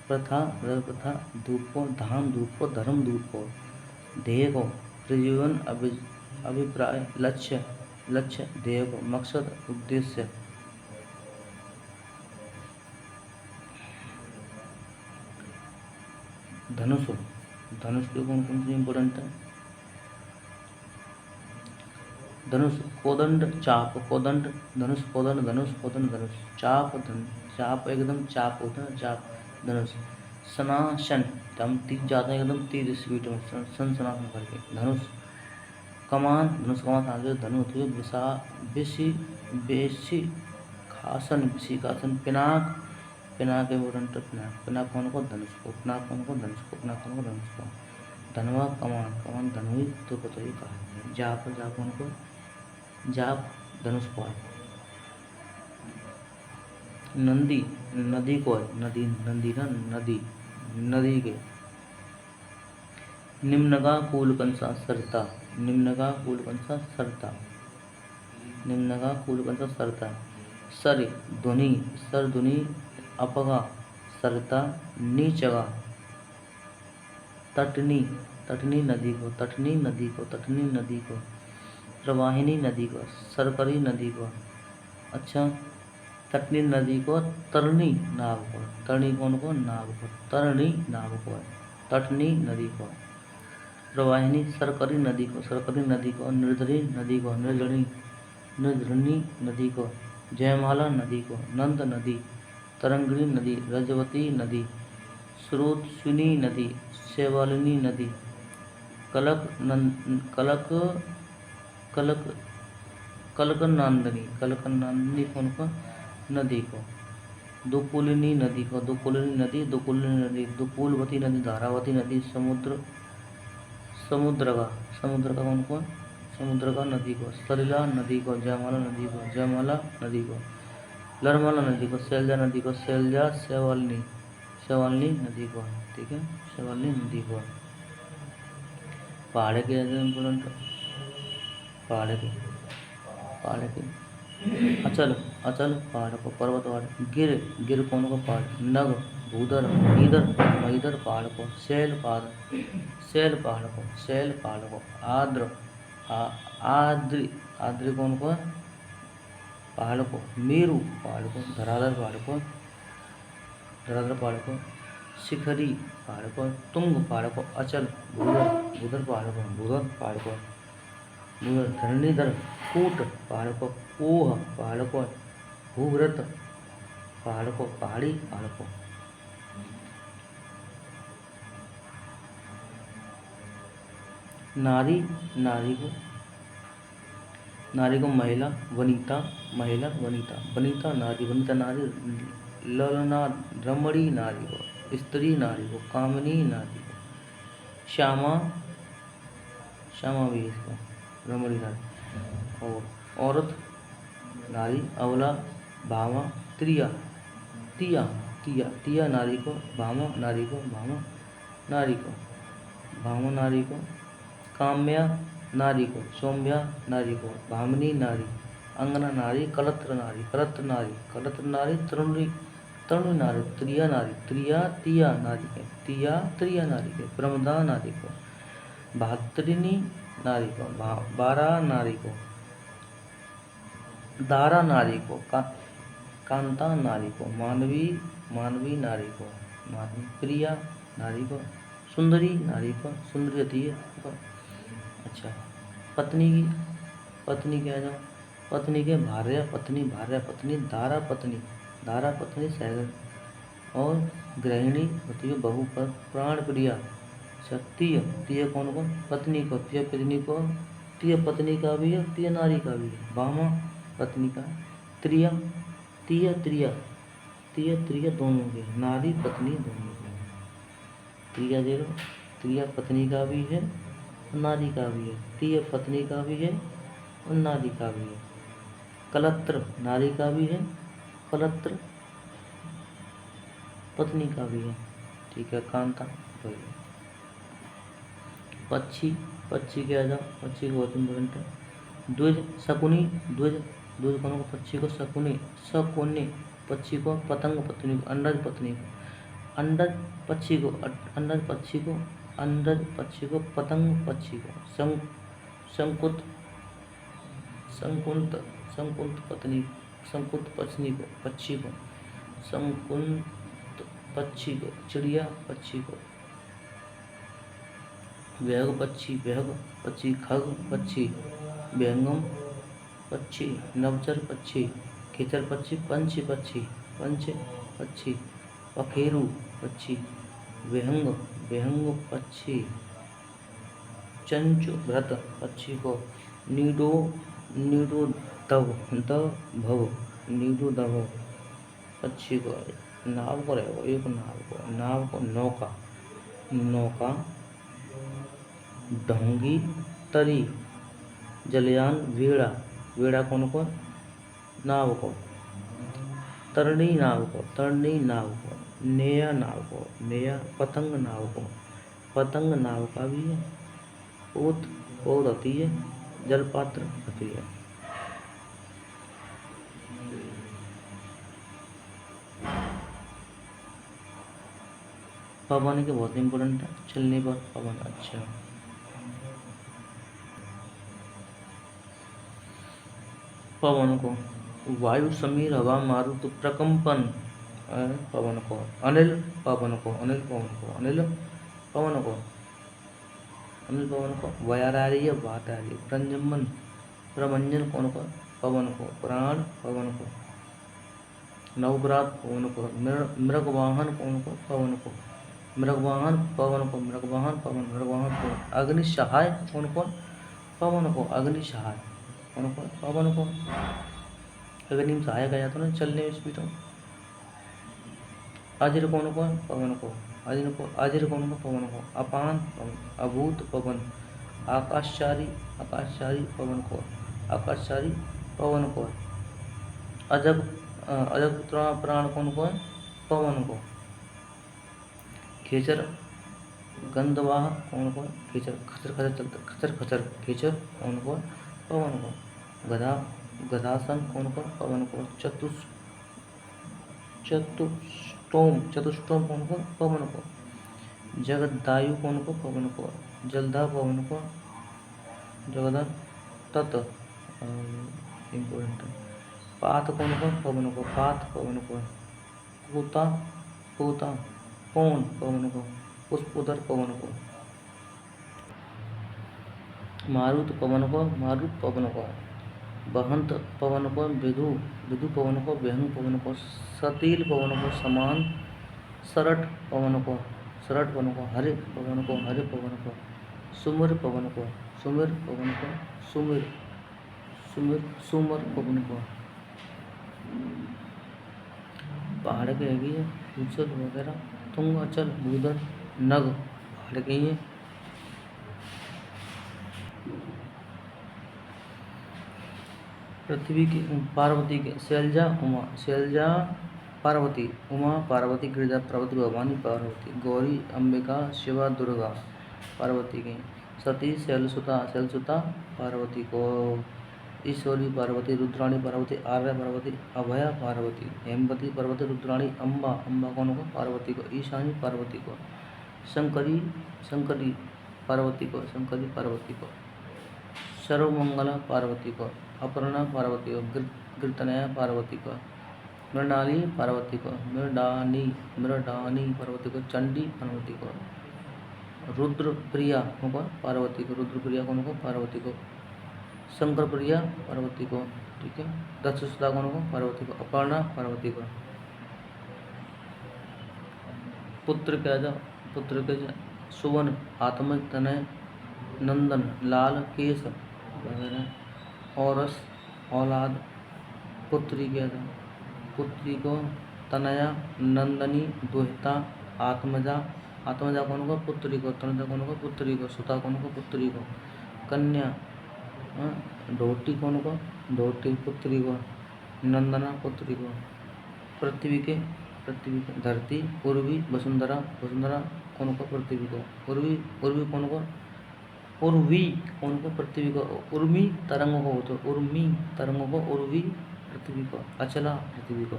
प्रथा, रव प्रथा धूप को। धाम धूप को, धर्म धूप को। ध्येय को प्रजीवन, अभिप्राय, लक्ष्य, लक्ष्य ध्येय को। मकसद उद्देश्य। धनुष, धनुष के कौन कौन सी इंपॉर्टेंट है, धनुष, कोदंड, चाप, कोदंड, धनुष, कोदंड, धनुष, कोदंड, धनुष। चाप, चाप एकदम चाप होता है, चाप, धनुष। सनासन, हम तीज जाते हैं एकदम तेज स्पीड में, सनासन करके। धनुष, कमान, धनुष कमान आगे धनु होती है। विषा, विषि, बेसी खासन, विषि खासन। पिनाक, पिनाक इंपॉर्टेंट, पिनाक, पिनाक कौन को, धनुष को। पिनाक कौन को, धनुष को। पिनाक कौन को, धनुष को। धनवा, कमान, कमान धनुई तो बताइए कहा है। जाप, जाप कौन को, जाप धनुष को है। नंदी, नदी को है, नदी, नंदी ना नदी, नदी के। निम्नगा कूलकंसा, सरता, निम्नगा कूलकंसा, सरता, निम्नगा कूलकंसा, सरता। सर, ध्वनि, सर ध्वनि, अपगा, सरता, नीचगा। तटनी, तटनी नदी को, तटनी नदी को, तटनी नदी को। प्रवाहिनी नदी को, सरकरी नदी को। अच्छा, तटनी नदी को तरनी नाव को, तरनी कौन को, नाव को, तरनी नाव को है। तटनी नदी को। प्रवाहिनी, सरकरी नदी को, सरकरी नदी को। निर्धरी नदी को, निर्धरी, निर्धरणी नदी को। जयमाला नदी को। नंद नदी, तरंगिणी नदी, रजवती नदी, स्रोतस्विनी नदी, शैवालिनी नदी। कलक, कलक, कलक, कलकनंदनी, कलकनंदनी कौन को, नदी को। दुकुलिनी नदी को, दुकुलिनी नदी, दुकुलिनी नदी। दुकुलवती नदी, धारावती नदी। समुद्र, समुद्र का, समुद्र का कौन को, समुद्र का नदी को। सलिला नदी को, जयमाला नदी को, जयमाला नदी को। लरमाला नदी को, शैलजा नदी को, शैलजा, शैवालिनी, शैवालिनी नदी को। ठीक है, शैवालिनी नदी को। पहाड़ के इंपॉर्टेंट, पहाड़ के, पहाड़ के। अचल, अचल पहाड़ को। पर्वत पहाड़। गिर, गिर कौन को, पहाड़। नग, भूदर, ईदर, मईदर पहाड़ को। शैल, पहाड़, शैल पहाड़ को, शैल पहाड़ को। आद्र, आद्रि, आद्रि कौन को, पहाड़ को। मेरु पहाड़ को। धराधर पहाड़ को, धराधर पहाड़ को। शिखरी पहाड़ को। तुंग पहाड़ को। अचल, भूदर, भूदर पहाड़ को, भूदर पहाड़ को। भूदर, धरणीधर, कूट पहाड़ को। कोह पहाड़ को। भूव्रत पहाड़ को, पहाड़ी पहाड़ को। नारी, नारी को, नारी को। महिला, वनिता, महिला, वनिता, वनिता नारी, वनिता नारी। ललना, रमणी नारी को, स्त्री नारी को। कामिनी नारी को। श्यामा, श्यामा भी इसको, रमणी नारी। और औरत नारी, अबला, भामा, त्रिया, तिया, तिया, तिया नारी को। भामा नारी को, भामा नारी को, भामा नारी को। काम्या नारी को, सौम्या नारी को। भामिनी नारी, अंगना नारी, कलत्र नारी, कलत्र नारी, कलत्र नारी। तरुणी, तरुणी नारी, त्रिया नारी, त्रिया, तिया नारी के, तिया, त्रिया नारी के। प्रमदा नारी को। भात्रिनी नारी को, बारा नारी को। दारा नारी को, कांता नारी को। मानवी, मानवी नारी को, नारी, प्रिया नारी को, सुंदरी नारी को, सुंदरी होती है को। अच्छा, पत्नी की, पत्नी क्या जाओ, पत्नी के भार्या पत्नी, भार्या पत्नी, दारा पत्नी, दारा पत्नी सैगर, और गृहिणी होती है बहू पर, प्राण प्रिया, तीय, तीय कौन कौन, पत्नी को, तीय पत्नी को, तीय पत्नी का भी है, तीय नारी का भी है, बामा पत्नी का, त्रिया, तीय त्रिया, तीय त्रिया दोनों के, नारी पत्नी दोनों के, त्रिया दे लो, त्रिया पत्नी का भी है नारी का भी है, तीय पत्नी का भी है और नारी का भी है, कलत्र नारी का भी है, कलत्र पत्नी का भी है। ठीक है, कांता तो ये। पक्षी, पक्षी क्या जाओ, पक्षी बहुत इम्पोर्टेंट है, द्विज शकुनी, द्विज, द्विज कौन को, पक्षी को शकुनी, शकुनी पक्षी को, पतंग पत्नी को, अंडज पत्नी को, अंडज पक्षी को, अंडज पक्षी को, अंडज पक्षी को, पतंग पक्षी को, शंकुत, शंकुंत, शंकुंत पत्नी, शंकुत पत्नी को, पक्षी को, शंकुंत पक्षी को, चिड़िया पक्षी को, व्यग पक्षी, व्यग पक्षी, खग पक्षी, व्यंगम पक्षी, नवचर पक्षी, खेचर पक्षी, पंच पक्षी, पंच पक्षी, पखेरु पक्षी, विहंग, विहंग पक्षी, चंचु भ्रत पक्षी को, नीडो, नीडो दव, दभव, नीडो दभव पक्षी को, नाव को रहेगा एक, नाव को, नाव को, नौका, नौका, ढोंगी, तरी, जलयान, वेड़ा, वेड़ा कौन को, नाव को, तरणी नाव को, तरणी नाव को, नेया नाव को, नेया, पतंग नाव को, पतंग नाव का भी है, पोत, पोत होती है, जलपात्र होती है। पवन के बहुत इंपॉर्टेंट है, चलने पर पवन। अच्छा, पवन को, वायु, समीर, हवा, मारुत, प्रकंपन, पवन को, अनिल पवन को, अनिल पवन को, अनिल पवन को, अनिल पवन को, वयारार्य वातार्य, प्रंजमन, प्रभंजन कौन को, पवन को, प्राण पवन को, नवव्रात पवन को, मृगवाहन कौन को, पवन को, मृगवाहन पवन को, मृगवाहन पवन, मृगवाहन पवन, अग्नि सहाय कौन को, पवन को, अग्नि सहाय कौन को, पवन को, अग्नि में सहाय गया तो ना चलने में स्पीड। अजिर कौन को, पवन को, अजिर को, अजिर कौन को, पवन को, अपान पवन, अभूत पवन, आकाशचारी, आकाशचारी पवन को, आकाशचारी पवन को, अजग, अजग प्राण कौन को है, पवन को, खेचर गंधवाह कौन को, खेचर, खचर खचर चलता, खचर खचर खेचर कौन को, पवन को, गधा, गधासन कौन को, पवन को, चतुष्टोम, चतुष्टोम कौन को, पवन को, जगदायु कौन को, पवन को, जलधा पवन को, जगदा तत् इम्पोर्टेंट, पात कौन को, पवन को, पात पवन को, पूता, पूता पौन पवन को, पुष्पोदर पवन को, मारुत पवन को, मारुत पवन को, बहंत पवन को, विधु, विधु पवन को, विहंग पवन को, सतील पवन को, समान, सरट पवन को, सरट पवन को, हरे पवन को, हरे पवन को, सुमिर पवन को, सुमिर पवन को, सुमिर, सुमिर, सुमर पवन को, पहाड़ के है उच्चल वगैरह, तुंग, अचल, भूधर, नग पहाड़ के ही। पृथ्वी की, पार्वती के, शैलजा उमा, शैलजा पार्वती, उमा पार्वती, गिरिजा पार्वती, भवानी पार्वती, गौरी अंबिका, शिवा दुर्गा पार्वती की, सती शैलसुता, शैलसुता पार्वती को, ईश्वरी पार्वती, रुद्राणी पार्वती, आर्या पार्वती, अभया पार्वती, हेमवती पार्वती, रुद्राणी, अम्बा, अम्बा कौन को, पार्वती को, ईशानी पार्वती को, शंकरी, शंकरी पार्वती को, शंकरी पार्वती को, सर्वमंगला पार्वती को, अपर्णा पार्वती को, कीर्तनया पार्वती को, मृणाली पार्वती को, मृडानी पार्वती को, चंडी पार्वती को, रुद्रप्रिया को पार्वती को, रुद्रप्रिया कौन को पार्वती को, शंकर प्रिया पार्वती को, ठीक है, दक्षसुधा कौन को पार्वती को, अपर्णा पार्वती को, पुत्र के सुवन आत्मक तनय नंदन लाल केश वगैरह, औरस औलाद, पुत्री को तनया नंदनी दुहिता आत्मजा कौन को पुत्री को, तनुजा कौन को पुत्री को, सुता कौन को पुत्री को, कन्या ढोटी कौन को ढोटी पुत्री को, नंदना पुत्री को, पृथ्वी के धरती, उर्वी वसुंधरा कौन को पृथ्वी को, उर्वी कौन को पृथ्वी को, उर्मी तरंग को होते, उर्मी तरंग को, उर्वी पृथ्वी को, अचला पृथ्वी को,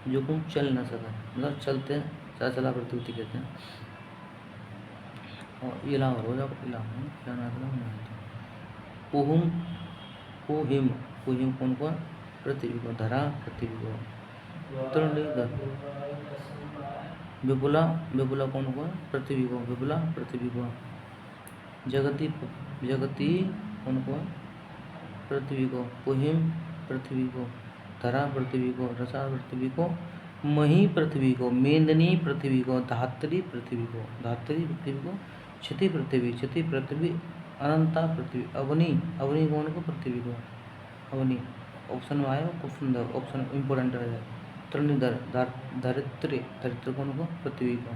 जो को चल न सका, मतलब चलते चला पृथ्वी कहते हैं। और इला हो जाओ, कुहिम कौन को पृथ्वी को, धरा पृथ्वी को, तृणीधर विपुला कौन को पृथ्वी को, विपुला पृथ्वी को, जगती कौन को पृथ्वी को, कुहिम पृथ्वी को, धरा पृथ्वी को, रसा पृथ्वी को, मही पृथ्वी को, मेदिनी पृथ्वी को, धात्री पृथ्वी को, क्षति पृथ्वी, अनंता पृथ्वी, अवनी कौन को पृथ्वी को, अवनी ऑप्शन में आया, खूब सुंदर ऑप्शन इम्पोर्टेंट है। तृणीधर धरित्री कौन को पृथ्वी को,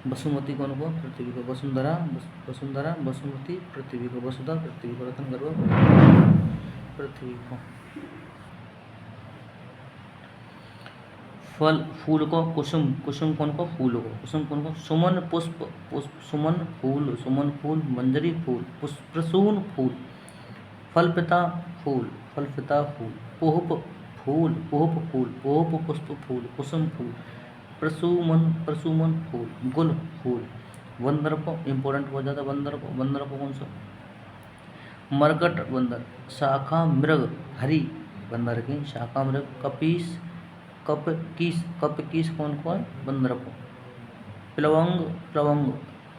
वसुमती कौन को पृथ्वी को, वसुंधरा वसुमती पृथ्वी को, वसुधा पृथ्वी को, रतन गर्भ पृथ्वी को। फूल को कुसुम कौन को फूल को, सुमन पुष्प सुमन फूल, मंजरी फूल, प्रसून फूल, फलपिता फूल, पोहप फूल, पुष्प फूल, कुसुम फूल, प्रसुमन फूल, गुल फूल, वंदर्प इम्पोर्टेंट हो जाता, वंदर्प कौन सा, मरकट बंदर, शाखा मृग हरी बंदर की शाखा मृग, कपकीस कौन को बंदर को, प्लवंग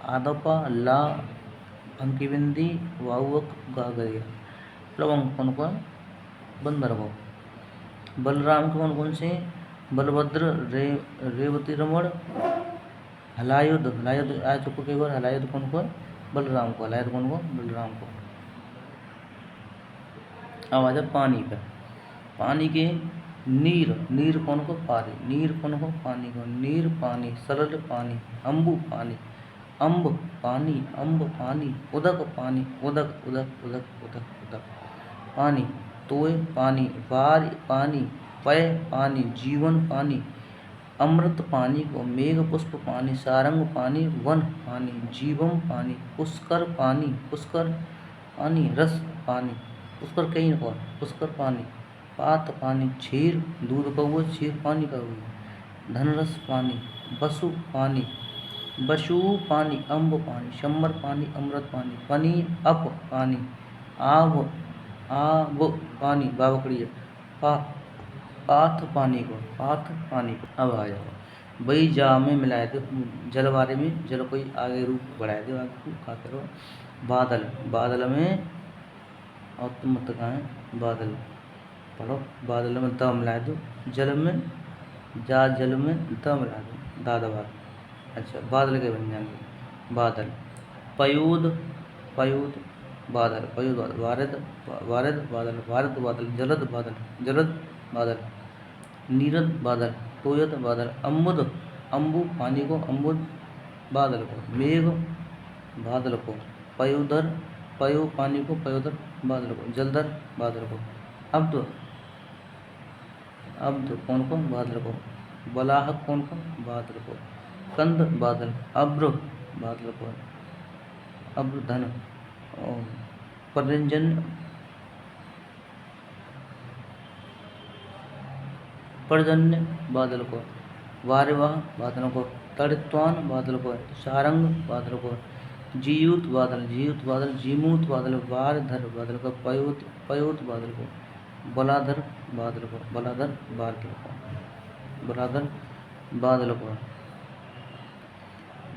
आदपा ला अंकिबिंदी वाउक गागरिया, प्लवंग कौन को बंदर को, बलराम के कौन से, बलभद्र रेवती रमण, हलायुध आया चुको कई बार, हलायुध कौन को बलराम को, बलराम को। अब आ जाए पानी पर, पानी के नीर कौन को पानी, पानी को, नीर पानी, सरल पानी, अम्बु पानी, अम्ब पानी, उदक पानी, उदक पानी, तोय पानी, वार पानी, पय पानी, जीवन पानी, अमृत पानी को, मेघ पुष्प पानी, सारंग पानी, वन पानी, जीवम पानी, पुष्कर पानी, रस पानी, पुष्कर कहीं को, पुष्कर पानी, पात पानी, क्षीर दूध का हुआ, क्षीर पानी का हुआ, धनरस पानी, वसु पानी, अम्ब पानी, शंबर पानी, अमृत पानी, पनी अप पानी, आव पानी, बावकड़ी, पाथ पानी को, अब आ जाओ वही जा में मिलाए थे, जल बारे में, जल कोई आगे रूप बढ़ाए थे, आगे क्या करो, बादल में, और तुम मत कहाँ है बादल पढ़ो, बादल में द मिला दो, जल में द मिला दो, दादा अच्छा, बादल के बन जाएंगे, बादल, पयूद बादल, वारद बादल, जलद बादल, नीरद बादल, तोयद बादल, अम्बु पानी को, अम्बुद बादल को, मेघ बादल को, पयो पानी को, पयोदर बादल को, जलधर बादल को, अब्द कौन को बादल को, बलाहक कौन को बादल को, कंद बादल, अब्र बादल को, अब्र धन, पर्जन्य बादल को, वारवाह बादल को, तड़ित्वान बादल को, सारंग बादल को, जीयूत बादल, जीमूत बादल, वारधर बादल को, पयोत बादल को, बलाधर बादल को, बलाधर बादल को, बलाधर बादल को,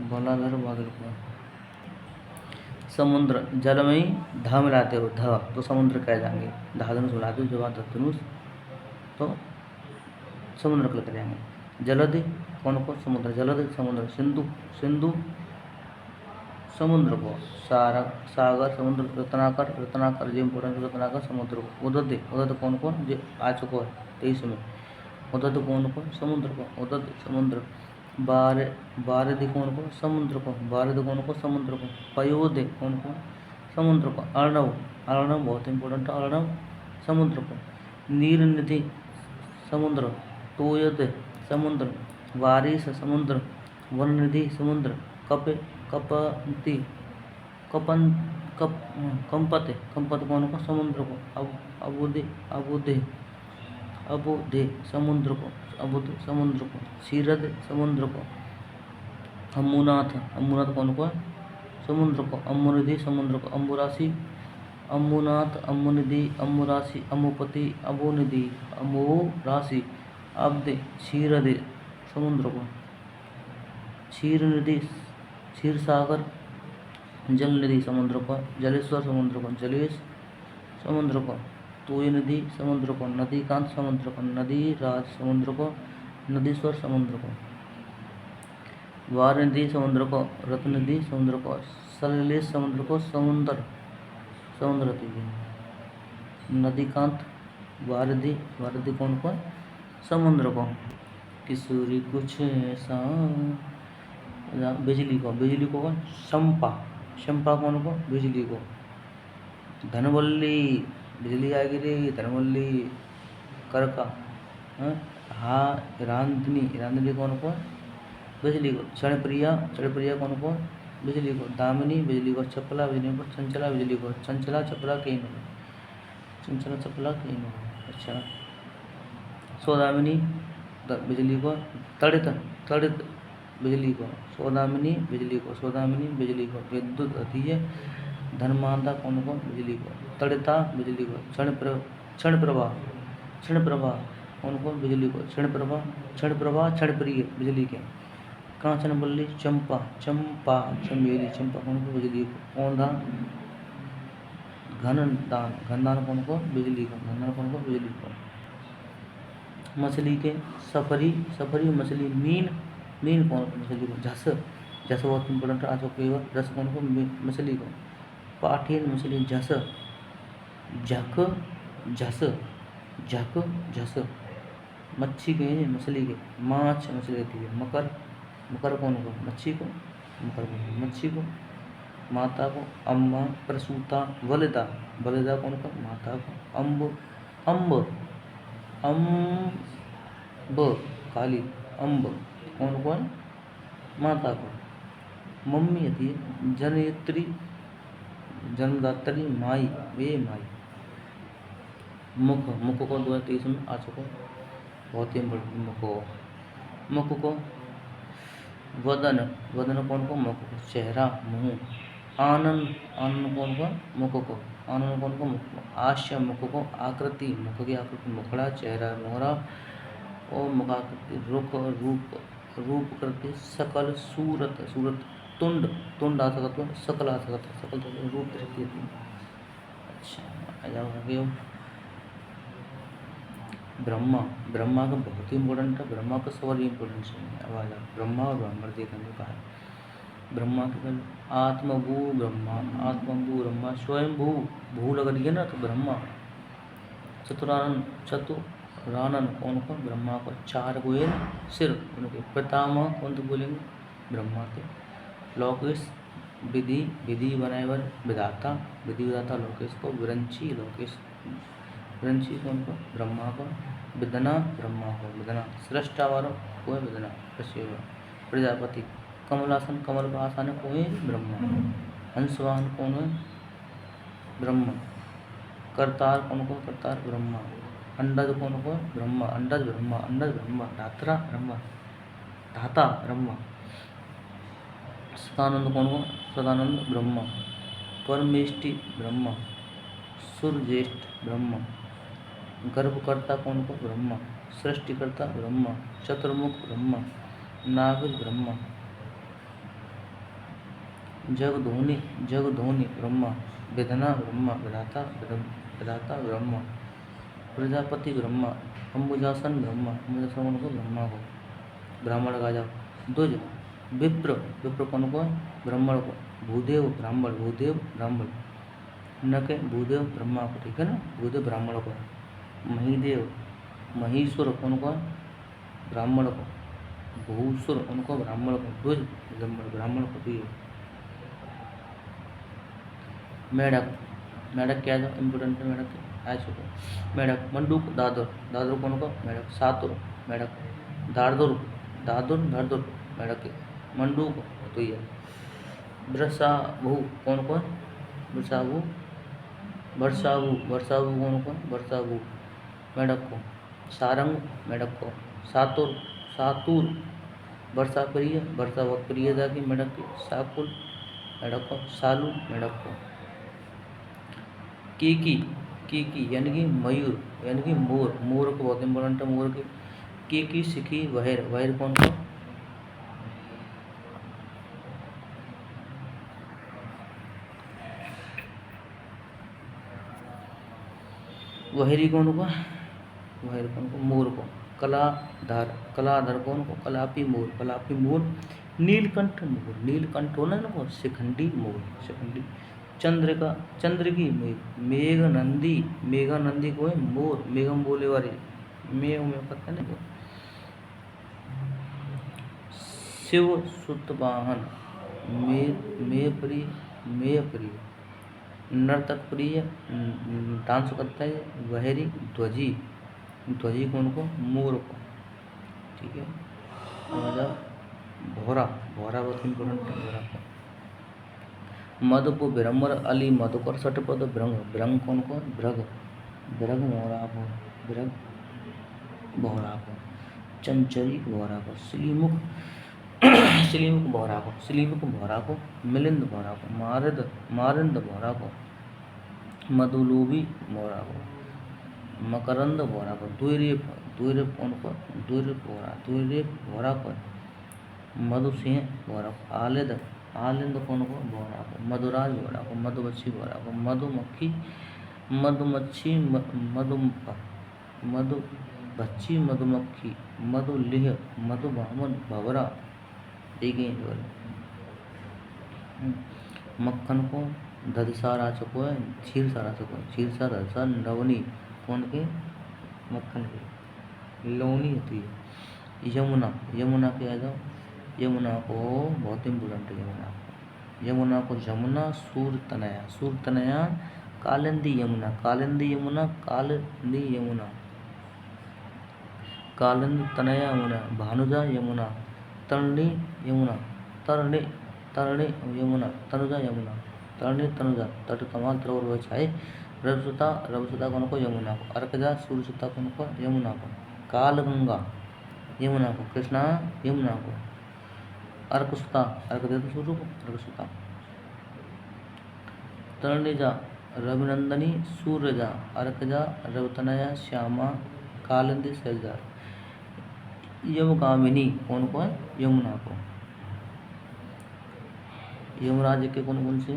बलाधर बादल को। समुद्र, जल में ही ध मिलाते हो, ध तो समुद्र कह जाएंगे। धाधनुष मिलाते हो जब धनुष तो समुद्र कल करेंगे। जलधि कौन को, समुद्र, जलधि समुद्र। सिंधु, सिंधु समुद्र को। सागर समुद्र। रत्नाकर, रत्नाकर जो इम्पोर्टेंट, रत्नाकर समुद्र को। उदध, उदध कौन को, जो आ चुका है 23 में। उदध कौन को, समुद्र को, उदध समुद्र। बारिधि कौन को, समुद्र को, बारिधि कौन को, समुद्र को। पयोधि कौन को, समुद्र को। अर्णव, अर्णव बहुत इंपॉर्टेंट, अर्णव समुद्र को। नीलनिधि समुद्र। तोयद समुद्र। वारिस समुद्र। वननिधि समुद्र। कपति कंपत, कंपत कौन को, समुद्र को। अबुदे, अबुदे, अबुदे समुद्र को, अबुद समुद्र को। क्षीरद समुद्र को। अम्मुनाथ, अम्मुनाथ कौन को, समुद्र को। अम्मुनिधि समुद्र को। अम्बुराशि, अम्मुनाथ, अम्मुनिधि, अम्मुराशि, अम्मुपति, अम्बुनिधि, अम्बुराशि। अब्दे, क्षीरदे समुद्र को। क्षीरनिधि, क्षीर सागर। जलनिधि समुद्र को। जलेश्वर समुद्र को, जलेश समुद्र को। तोयनिधि समुद्र को। नदीकांत समुद्र को। नदी राज समुद्र को। नदीश्वर समुद्र को। वारनिधि समुद्र को। रत्ननिधि समुद्र को। सलिलेश समुद्र को। समुद्र, समुद्र नदीकांत। वारिधि, वारिधि कौन को, समुद्र को। किशोरी कुछ ऐसा, बिजली को, बिजली को शंपा, शंपा कौन को, बिजली को। धनवल्ली, बिजली आएगी रे, धनवल्ली करका। रांधनी, रांधनी कौन को, बिजली को। क्षणप्रिया, क्षणप्रिया कौन को, बिजली को। दामिनी, बिजली को। चपला, बिजली को। चंचला, बिजली को। चंचला चपला कहीं नहीं, चंचला चपला कहीं नहीं। अच्छा, सौदामिनी बिजली को। तड़ित, तड़ित बिजली को। सौदामिनी बिजली को, सौदामिनी बिजली को। विद्युत अति है। धनमादा कौन को, बिजली को। तड़िता बिजली को। क्षण प्रभा, क्षण प्रभा कौन को, बिजली को। क्षण प्रभा, क्षण प्रभा, क्षण प्रिय बिजली के। कांचन बल्ली, चंपा, चंपा चमेली, चंपा कौन को, बिजली को। औंधा, घनदान, घनदान कौन को, बिजली को। घनदान कौन को, बिजली को। मछली के सफरी, सफरी मछली। मीन, मीन कौन को, मछली को। झस, झस बहुत इंपॉर्टेंट आ चुके हैं। झस कौन को, मछली को। पाठेन मछली, झस। झक, झस, झक, झस मच्छी के, मछली के। माछ मछली रहती है। मकर, मकर कौन को, मच्छी को। मकर को, मच्छी को। माता को। अम्मा, प्रसूता। वलिदा, वलिदा कौन को, माता को। अम्ब, अम्ब, अम्ब काली, अम्ब कौन को, माता को। मम्मी आती है। जनयत्री, जन्मदात्री, माई, वे माई। मुख, मुख को 2023 में आ चुका, बहुत ही इम्पोर्टेंट। मुख को, मुख को। वदन, वदन कौन को, मुख को। चेहरा, मुंह। आनंद, आनंद कौन को, मुख को। आनंद कौन को, मुख को। आश्य, मुख को। आकृति, मुख की आकृति, मुखड़ा, चेहरा, मोहरा और मुखाकृति। रुख, रूप, रूप करके। सकल, सूरत, सूरत। तुंड, तुंड आ सकता है। सकल आ सकता है, सकल तो रूप रहती है। अच्छा, आ जाओ आगे। ब्रह्मा, ब्रह्मा का बहुत ही इंपॉर्टेंट है। ब्रह्मा का सवाल ही इंपॉर्टेंट है। अब आ जाओ, ब्रह्मा और ब्रह्मण देखेंगे कहा है। ब्रह्मा के पहले आत्मभू ब्रह्मा, आत्मभू ब्रह्मा। स्वयंभू, भू लग रही है ना तो ब्रह्मा। चतुरानन, चतुरानन कौन को, ब्रह्मा को। चार गोयल सिर उनके। पितामह कौन तो बोलेंगे, ब्रह्मा के। लोकेश, विधि, विधि बनाए वर विधाता, विधि विधाता लोकेश को। विरंची, लोकेश, विरंची कौन को, ब्रह्मा को। विदना, ब्रह्मा को। विदना, सृष्टा वारो को है, विदना प्रजापति। कमलासन, कमल का आसन को है, ब्रह्मा। हंसवाहन कौन है, ब्रह्मा। करतार कौन को, करतार ब्रह्मा। अंडज कौन को, ब्रह्मा। अंडज ब्रह्मा, अंडज ब्रह्मा। धात्रा ब्रह्मा, धाता ब्रह्मा। सदानंद कौन को, सदानंद ब्रह्मा। परमेष्टि ब्रह्मा। सुरज्येष्ठ ब्रह्मा। गर्भकर्ता कौन को? ब्रह्मा। सृष्टिकर्ता ब्रह्मा। चतुर्मुख ब्रह्मा। नाभिक ब्रह्मा। जगधोनी ब्रह्मा। विधना ब्रह्मा। विधाता ब्रह्मा। प्रजापति ब्रह्मा। अंबुजासन ब्रह्मा। अंबुजासन कौन को? ब्रह्मा को। ब्राह्मण का जाओ। द्विज विप्र कौन को? ब्राह्मण को। भूदेव ब्राह्मण। नके भूदेव ब्रह्मा को, ठीक है ना, भूदेव ब्राह्मण को। महीदेव महीश्वर कौन को? ब्राह्मण को। भूसुर उनको ब्राह्मण को। द्विज ब्राह्मण को भी। मेढक क्या है? इम्पोर्टेंट है मेढक के। मेढक मंडूक दादर कौन को? मेढक। सातुर मेढक। दादुर मेढक के। मंडूक तो ये। वृषाभु कौन को? वृषाभु कौन को? वर्षाभु मेढक को। सारंग मेढक को। सातुर वर्षा बहुत प्रिय जाके मेढक की। साकुल मेढक को। सालू मेढक को। कीकी यानी कि मयूर यानी कि मोर को बहुत इंपॉर्टेंट है। मोर की कीकी सिखी वहेर कौन को? वहेरी कौन को? मोर को। कलाधर कौन को? कलापी मोर। नीलकंठ होना ना को? शिखंडी मोर। चंद्र की मेघनंदी को है मोर। मेघम बोले वाली मेघ में पता नहीं को। शिव सुत वाहन मेय नर्तक प्रिय डांस करता है। वहेरी ध्वजी कौन को? मोर को, ठीक है। भौरा बहुत इंपॉर्टेंट है। भौरा को। मधुपु विरम्बर अली मधुकर सटपद भृंग कौन को? भृग भौरा को। चंचरी भौरा को। श्लीमुख भौरा को। मिलिंद भौरा को। मारिंद भौरा को। मधुलोभी भौरा को। मकरंद भौरा को। द्विरेप कौन को? द्विरेप भौरा को। मधुसिंह भौरा को। आलिंद कौन को? भौरा को। मधुराज भौरा को। मधुमक्खी भौरा को। मधुमक्खी। मधुलिह मधुबामन भवरा, देखिए। मक्खन को दधसा राचको है। क्षीरसा राचको। क्षीरसा दधसा लवनी कौन के? मक्खन के। लवनी होती है। यमुना के आ जाओ। यमुना को बहुत इम्पोर्टेंट है। यमुना को जमुना। सूर तनया कालिंदी यमुना। कालिंदी तनया यमुना। भानुजा यमुना। तरणी यमुना। तरणी यमुना। तनुजा यमुना। तनुजा तट कमाल तरवर बछाए। रवसुता कौन को? यमुना को। अर्कजा सूर्यसुता कौन को? यमुना को। कालगंगा यमुना को। कृष्णा यमुना को। अर्कसुता सूर्य को। अर्कसुता। तरणिजा रविनंदनी सूर्यजा। अर्कजा रवतनया श्यामा। कालिंदी शैलजा। यमगामिनी कौन को है? यमुना को। यमराज के कौन से?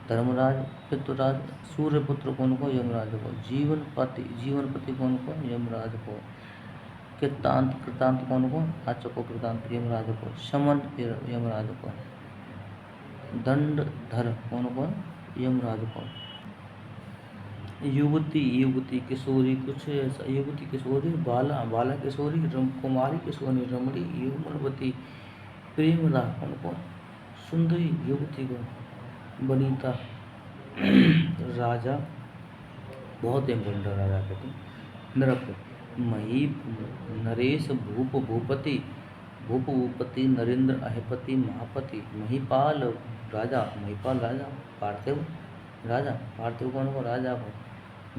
धर्मराज पितृराज। सूर्यपुत्र कौन को? यमराज को। जीवनपति कौन को? यमराज को। कृतांत कौन को? राचक को। कृतांत यमराज को। शमन यमराज को। दंडधर कौन को? यमराज को। युवती किशोरी कुछ ऐसा। युवती किशोरी बाला किशोरी कुमारी किशोरी रमणी युगमनवती प्रेमदा कौन को? सुंदरी युवती को। वनिता राजा बहुत इम्पोर्टेंट राजा कहते। नृप महीप नरेश भूपति नरेंद्र अहिपति महापति। महिपाल राजा पार्थिव कौन को? राजा को।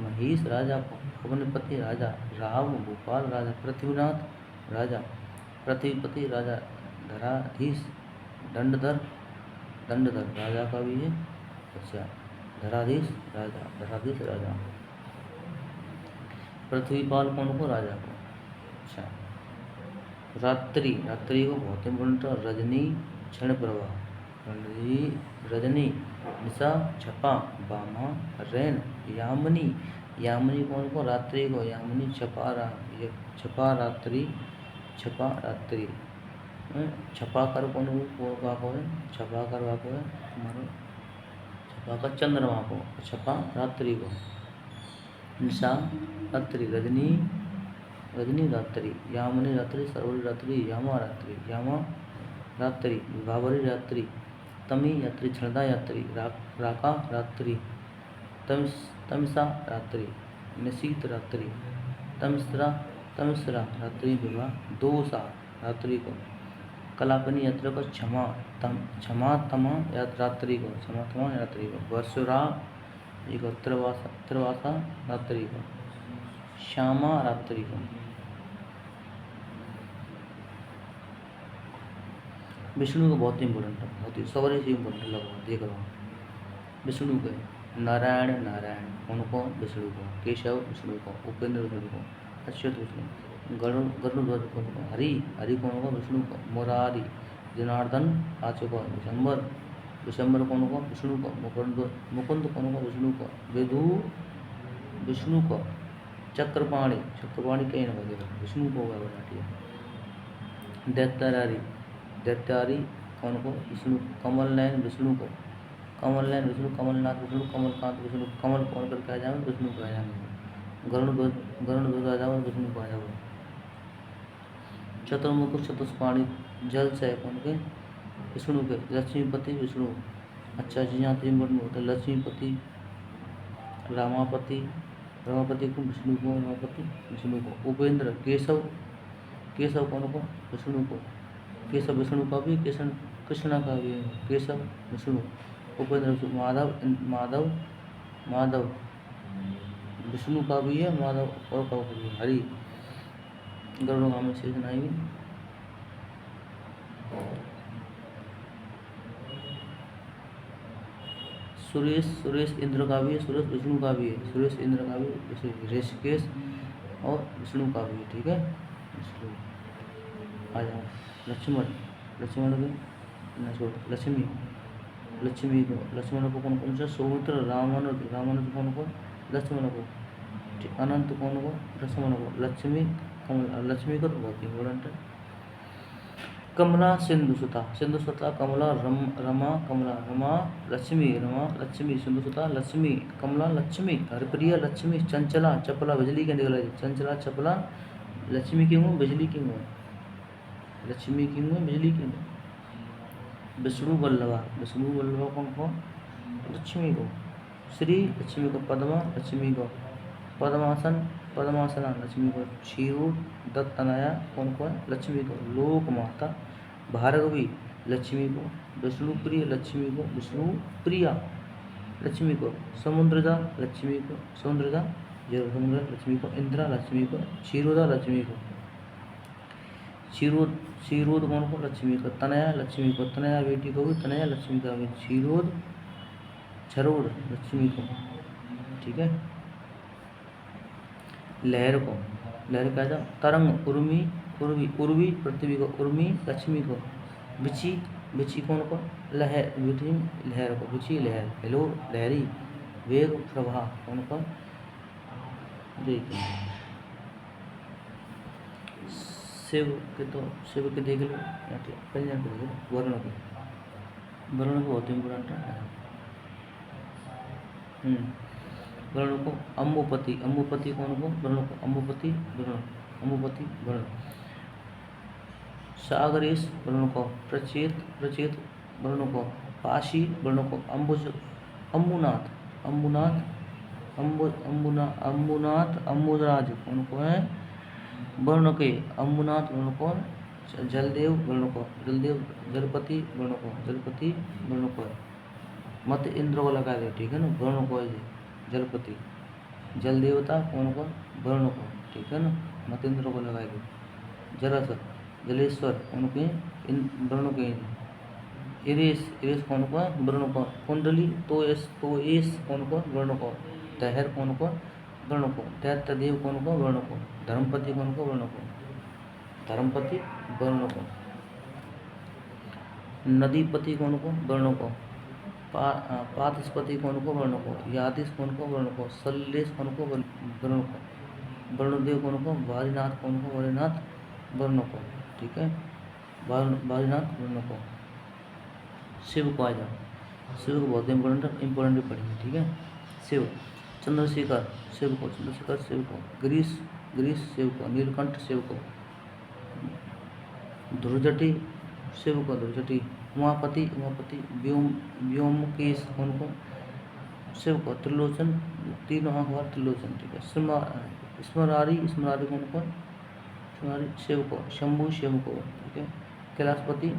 महेश राजा को। अवनपति राजा। राव भोपाल राजा। पृथ्वीनाथ राजा। पृथ्वीपति राजा। धराधीश दंडधर राजा का भी है। अच्छा, धराधीश राजा। पृथ्वीपाल कौन को, राजा को। अच्छा, रात्रि, रात्रि को बहुत इंपॉर्टेंट है। रजनी क्षण प्रभा, रजनी, निशा छपा, बामा रैन, यामिनी, यामिनी कौन को, रात्रि को, यामिनी छपा रात्रि, छपा रात्रि। छपा कर कौन को, वाको है, छपा कर वाको है हमारा, छपा कर चंद्रमा को, छपा रात्रि को। निशा रात्रि, रजनी, रजनी रात्रि, यामिनी रात्रि, सरवरी रात्रि, यामा रात्रि, यामा रात्रि, बाबरी रात्रि, तमी यात्री, क्षणदा यात्री, राका रात्रि, तमसा रात्रि, निशीत रात्रि, तमसरा रात्रि विवाह, दोसा रात्रि को। कलापनी यात्रा को, क्षमा तमा रात्रि को, क्षमा तमा रात्रि को। वर्षुरा त्रिवासा रात्रि को, श्यामा रात्रि को। विष्णु को बहुत इंपॉर्टेंट है, बहुत ही सवारी से इंपॉर्टेंट लगा, देख रहा हूँ। विष्णु के नारायण, नारायण कौन को, विष्णु को। केशव विष्णु को, उपेंद्र विष्णु को, अच्युत विष्णु, गरुड़ध्वज कौन को, हरि, हरि कौन को, विष्णु को। मुरारी, जनार्दन पाँचों को, विशंबर कौन को, विष्णु को। मुकुंद कौन को, विष्णु को। विधु विष्णु को। चक्रपाणी, चक्रपाणी कहीं ना कहीं विष्णु को होगा। दैत्यारी, दैत्यारी कौन को, विष्णु। कमल नयन विष्णु को, कमल नयन विष्णु, कमलनाथ विष्णु, कमलकांत विष्णु। कमल कौन करके आ जाओ, विष्णु को आ जाओ। गरुड़ आ जाओ, विष्णु को आ जाओ। चतुर्मुख चतुष्पाणी, जल से कौन के, विष्णु के। लक्ष्मीपति विष्णु। अच्छा जी, यहाँ 3 वर्ड में होता है लक्ष्मीपति, रामापति, रमापति को, विष्णु को, रमापति विष्णु को। उपेंद्र, केशव, केशव कौन को, विष्णु को। केशव विष्णु का भी, कृष्णा का भी है, केशव विष्णु। उपेंद्र विष्णु। माधव, माधव विष्णु का भी है, माधव और का भी है। हरि, गरुड़गामी शेष नाई। सुरेश, सुरेश इंद्र का भी है, सुरेश विष्णु का भी है, सुरेश इंद्र का भी, ऋषिकेश और विष्णु का भी है, ठीक है। विष्णु आ जाओ। लक्ष्मण, लक्ष्मण को लक्ष्मी, लक्ष्मी को। लक्ष्मण को कौन कौन सा, सौमित्र, रामानुज, रामानुज कौन को, लक्ष्मण को। अनंत कौन को, लक्ष्मण को। लक्ष्मी, कमला, लक्ष्मी को तो बहुत इंपॉर्टेंट है। कमला, सिंधुसुता, सिंधुसुता, कमला, रमा, कमला, रमा, लक्ष्मी, रमा, लक्ष्मी, सिंधुसुता, लक्ष्मी, कमला, लक्ष्मी। हरिप्रिया, लक्ष्मी। चंचला, चपला, बिजली के निकला, चंचला, चपला, लक्ष्मी की हूँ, बिजली की हूँ, लक्ष्मी की हूँ, बिजली की हूँ। विष्णु वल्लभा, विष्णु वल्लभा कौन को, लक्ष्मी को। श्री, लक्ष्मी को। पद्मा, लक्ष्मी को। पद्मासन, पद्मासना, लक्ष्मी को। क्षीरू दत्तनाया कौन को है, लक्ष्मी को। लोक माता, भार्गवी, लक्ष्मी को। विष्णु प्रिय, लक्ष्मी को। विष्णु प्रिया, लक्ष्मी को। समुद्रजा, लक्ष्मी को। समुद्रजा, समुद्र, लक्ष्मी को। इंद्रा, लक्ष्मी को। क्षीरोदा, लक्ष्मी को। क्षीरोद कौन को, लक्ष्मी को। तनया, लक्ष्मी को। तनया बेटी को भी, तनया लक्ष्मी का भी। क्षीरोद, क्षरोद, लक्ष्मी को, ठीक है। लहर को, लहर का जाओ। तरंग, उर्मी, उर्वी पृथ्वी को। उर्मी, लक्ष्मी को। बिची, बिची कौन को, लहर, लहर को। बिची, लहर। हेलो, लहरी। वेग, प्रभा कौन को, देखिए। शिव के तो, शिव के देख लो, व्यंजन के देख लो। वर्ण को, वर्ण को बहुत इम्पोर्टेंट है। वर्ण को। अम्बुपति, अम्बुपति कौन को, वर्ण को। अम्बुपति वर्ण, अम्बुपति वर्ण। सागरेश वर्ण को। प्रचेत, प्रचेत वर्ण को। पाशी वर्ण को। अम्बुज, अम्बुनाथ, अम्बुनाथ, अम्बुनाथ, अम्बुराज कौन को है, वर्ण के। अम्बुनाथ वर्ण को। जलदेव वर्ण को। जलदेव, जलपति वर्ण को। जलपति वर्ण को। मत इंद्र को लगा दे, ठीक है ना, वर्ण को है जलपति। जल देवता कौन को, वर्ण को, ठीक है ना, मत इंद्र को लगा दे। जलस, जलेश्वर कौन के, इन वर्ण के। इरेस, इरेस कौन को, वर्ण को। कुंडली, तो एस कौन को, वर्ण को। तहर कौन को, वर्ण को, दैत्य देव कौन को, वर्ण को, धर्मपति कौन को, वर्ण को, धर्मपति वर्ण को, नदीपति कौन को, वर्ण को, पादस्पति कौन को, वर्ण को, यादिश कौन को, वर्ण को, सल्लेश कौन को, वर्ण को, वरुणदेव कौन को, वारीनाथ कौन को, वारीनाथ वर्ण को, ठीक है, वारीनाथ वर्ण को। शिव को आ जाओ, शिव को बहुत इंपॉर्टेंट पढ़ेंगे, ठीक है। शिव, चंद्रशेखर शिव को, चंद्रशेखर शिव को, ग्रीस शिव को, नीलकंठ शिव को, ध्रुजटी शिव को, ध्रुजटी, उमापति व्योमकेश कौन को, शिव को, त्रिलोचन तीनों आंख वाला त्रिलोचन, ठीक है। स्मरारी कौन को, स्मरारी शिव को, शंभु शिव को, ठीक है। कैलाशपति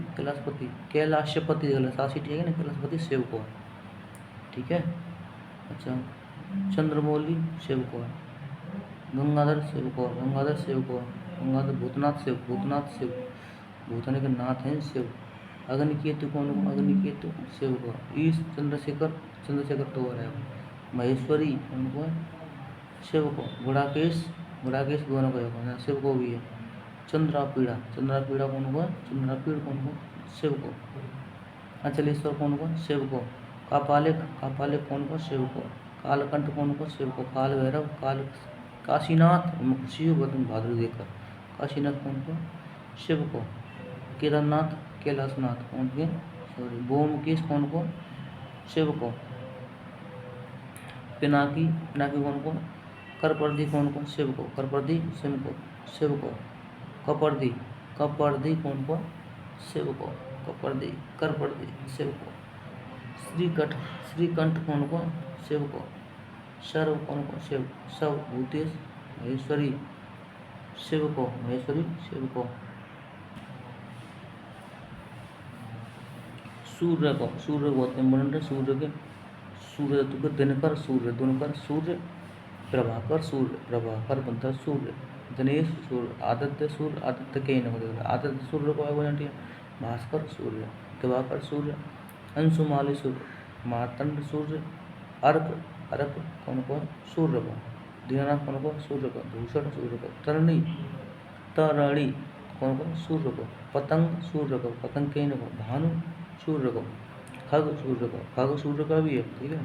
कैलाशपति सासी, ठीक है ना, कैलाशपति शिव को, ठीक है। अच्छा, चंद्रमौली शिव को, गंगाधर शिव को, गंगाधर भूतनाथ शिव, भूतन के नाथ हैं शिव। अग्निकेतु कौन को, अग्निकेतु शिव को। ईश चंद्रशेखर तो है। महेश्वरी कौन को, शिव को। गुड़ाकेश दोनों को है, शिव को भी है। चंद्रापीड़ा कौन को, चंद्रापीड़ कौन को, शिव को। अचलेश्वर कौन को, शिव को। कापालिक कौन को, शिव को। कालकंठ कौन को, शिव को। काल भैरव काशीनाथ शिव भाद्र देकर, काशीनाथ कौन को, शिव को। केदारनाथ कैलाशनाथ कौन के, सॉरी, बोमकेश कौन को, शिव को। पिनाकी कौन को, करपर्दी कौन को, शिव को। करपर्दी शिव को। कपर्दी कौन को, शिव को। करपर्दी शिव को। श्रीकंठ कौन को, शिव को। सर्व कौन को, शिव। सब भूतेश महेश्वरी शिव को, सूर्य बहुत इम्पोर्टेंट है। सूर्य के दिनकर सूर्य, प्रभाकर बनता है सूर्य। दिनेश सूर्य, आदित्य के न हो, आदित्य सूर्य को है, भास्कर सूर्य, दिवाकर सूर्य, अंशुमाली सूर्य, मार्तंड सूर्य, अर्क कौन को, सूर्य को। दीनानाथ कौन को, सूर्य को। भूषण सूर्य को। तरणी कौन को, सूर्य को। पतंग सूर्य को, पतंग के न को। भानु सूर्य को। खग सूर्य का भी है, ठीक है।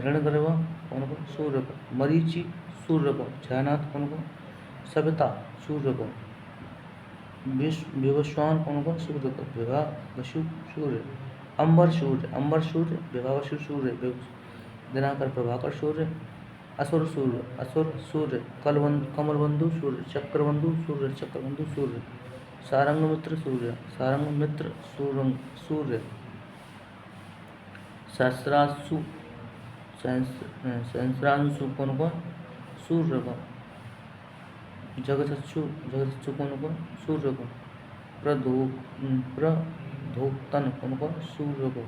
रणगर्व कौन को, सूर्य को। मरीचि सूर्य को। छायानाथ कौन को, सविता सूर्य को। विवस्वान कौन को, सूर्य को। विवाह सूर्य। अंबर सूर्य, विवाह सूर्य। दिनाकर प्रभाकर सूर्य। असुर सूर्य, कमलबंधु सूर्य, चक्रबंधु सूर्य। सारंग मित्र सूर्य। सहस्रांशु कौन को, सूर्य को। जगतच्छु कौन को, सूर्य को। प्रधोक्तन कौन को, सूर्य को।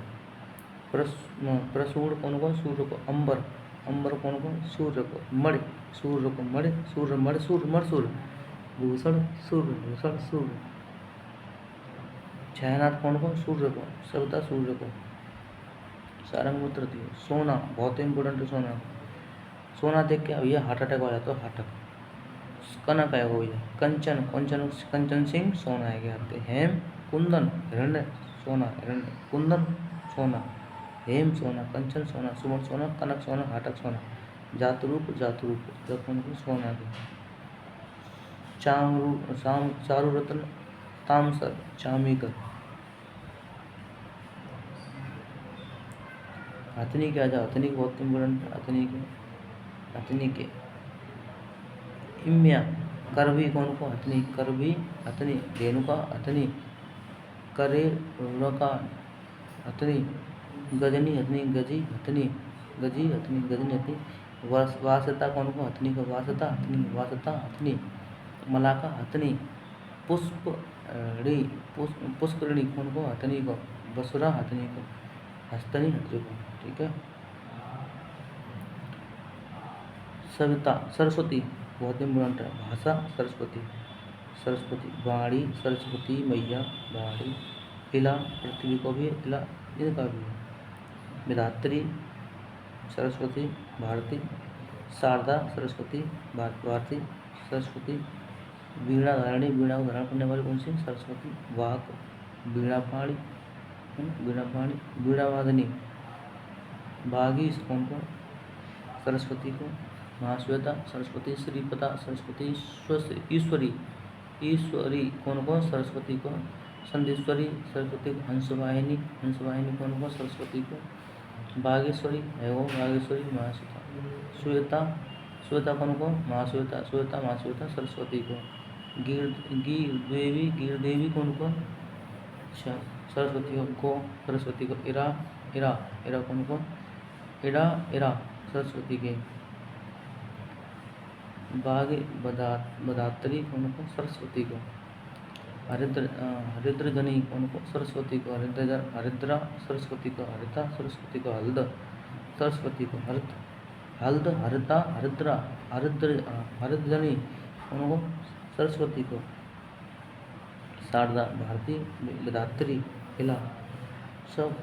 प्रसूड़ कौन को, सूर्य को। अंबर कौन को, सूर्य को। मणि सूर्य को। मणि सूर्य। भूषण सूर्य। छायानाथ कौन को, सूर्य को। सविता सूर्य को। सारंग मित्र थी। सोना बहुत इंपोर्टेंट है। सोना देख के भैया हार्ट अटैक हो जाता है, हार्ट अटैक। कनक है वो भैया। कंचन सिंह सोना है क्या। हेम कुंदन हिरण्य सोना, कुंदन सोना, हेम सोना, कंचन सोना, सुमन सोना, कनक सोना, हाटक सोना। जातरूप कौन को, सोना के। चारु रत्न तामसर, चामीकर। हथनी के आ जाओ, हथनी बहुत इम्पोर्टेंट है। हथनी के इम्या करवी कौन को, हथनी। धेनुका हथनी। करे रुका हथनी। गजनी हथनी, गजी हथनी। वासता कौन को, हथनी को। वासता हथनी। मलाका हथनी। पुष्करणी कौन को, हथनी को। बसुरा हथनी को। हस्तनी हथनी को, ठीक है। सविता सरस्वती बहुत इम्पोर्टेंट है। भाषा सरस्वती। वाणी सरस्वती मैया, वाणी। इला पृथ्वी को भी, इला इनका भी है। विधात्री सरस्वती, भारती। शारदा सरस्वती भारती सरस्वती। वीणा धारणी, वीणा को धारण करने वाली कौन सी? सरस्वती। वाहक वीणा पाणी, वीणा पाणी। वीणा वादनी बागी कौन को? सरस्वती को। महाश्वेता सरस्वती। श्रीपदा सरस्वती। ईश्वरी, ईश्वरी कौन को? सरस्वती को। संधीश्वरी सरस्वती को। हंसवाहिनी, हंसवाहिनी कौन को? सरस्वती को। बागेश्वरी है वो, बागेश्वरी महाश्वेता। श्वेता, श्वेता कौन को? महाश्वेता, श्वेता महाश्वेता सरस्वती को। गीरदेवी, गीरदेवी कौन को? सरस्वती को, सरस्वती को। इरा, इरा, इरा कौन को? इरा, इरा सरस्वती के। बाग बदात्री कौन को? सरस्वती को। हरिद्रजनी कौन को? सरस्वती को। हरिद्रा सरस्वती को। हरिता सरस्वती को। हल्द सरस्वती को। हल्द, हरिता, हरिद्रा, हरिद्रजनी कौन को? सरस्वती को। शारदा भारती, बदात्री इला सब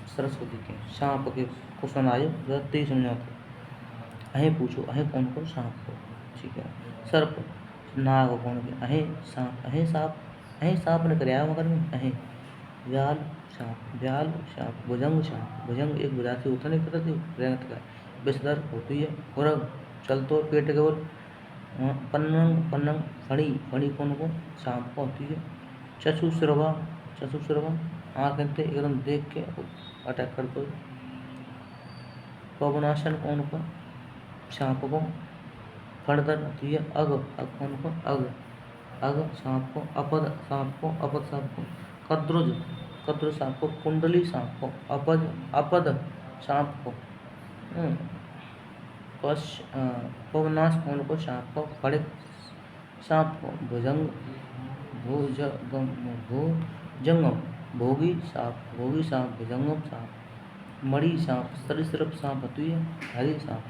सरस्वती के। सांप के क्वेश्चन आए, तेज समझाते। अहे पूछो, अहे कौन को? सांप को, ठीक है। सर्प, नाग कौन के? अहे सांप, अहे सांप, अहे सांप ने कराया मगर में अहे। व्याल सांप, व्याल सांप। भुजंग सांप, भुजंग एक बुझाती होता नहीं करती रेंगत का। विषधर होती है। उरग चलतो पेट केवल। पन्नंग, पन्नंग फणी, फणी कौन को? सांप को होती है। चक्षुश्रवा, चक्षुश्रवा आँखें थे एकदम देख के अटैक कर दो। पवनाशन कौन को? सांप को। फणदर होती है। अग, अग कौन को? अग, अग सांप को। अपद सांप को, अपद सांप को। कद्रुज, कद्रुज सांप को। कुंडली सांप को। अपद, अपद सांप को। पवनाश कौन को? सांप को। फड़िक सांप को। भुजंग, भुजंगम भोगी सांप, भोगी सांप। भुजंगम सांप। मणि सांप, सरीसृप सांप होती है। हरी सांप।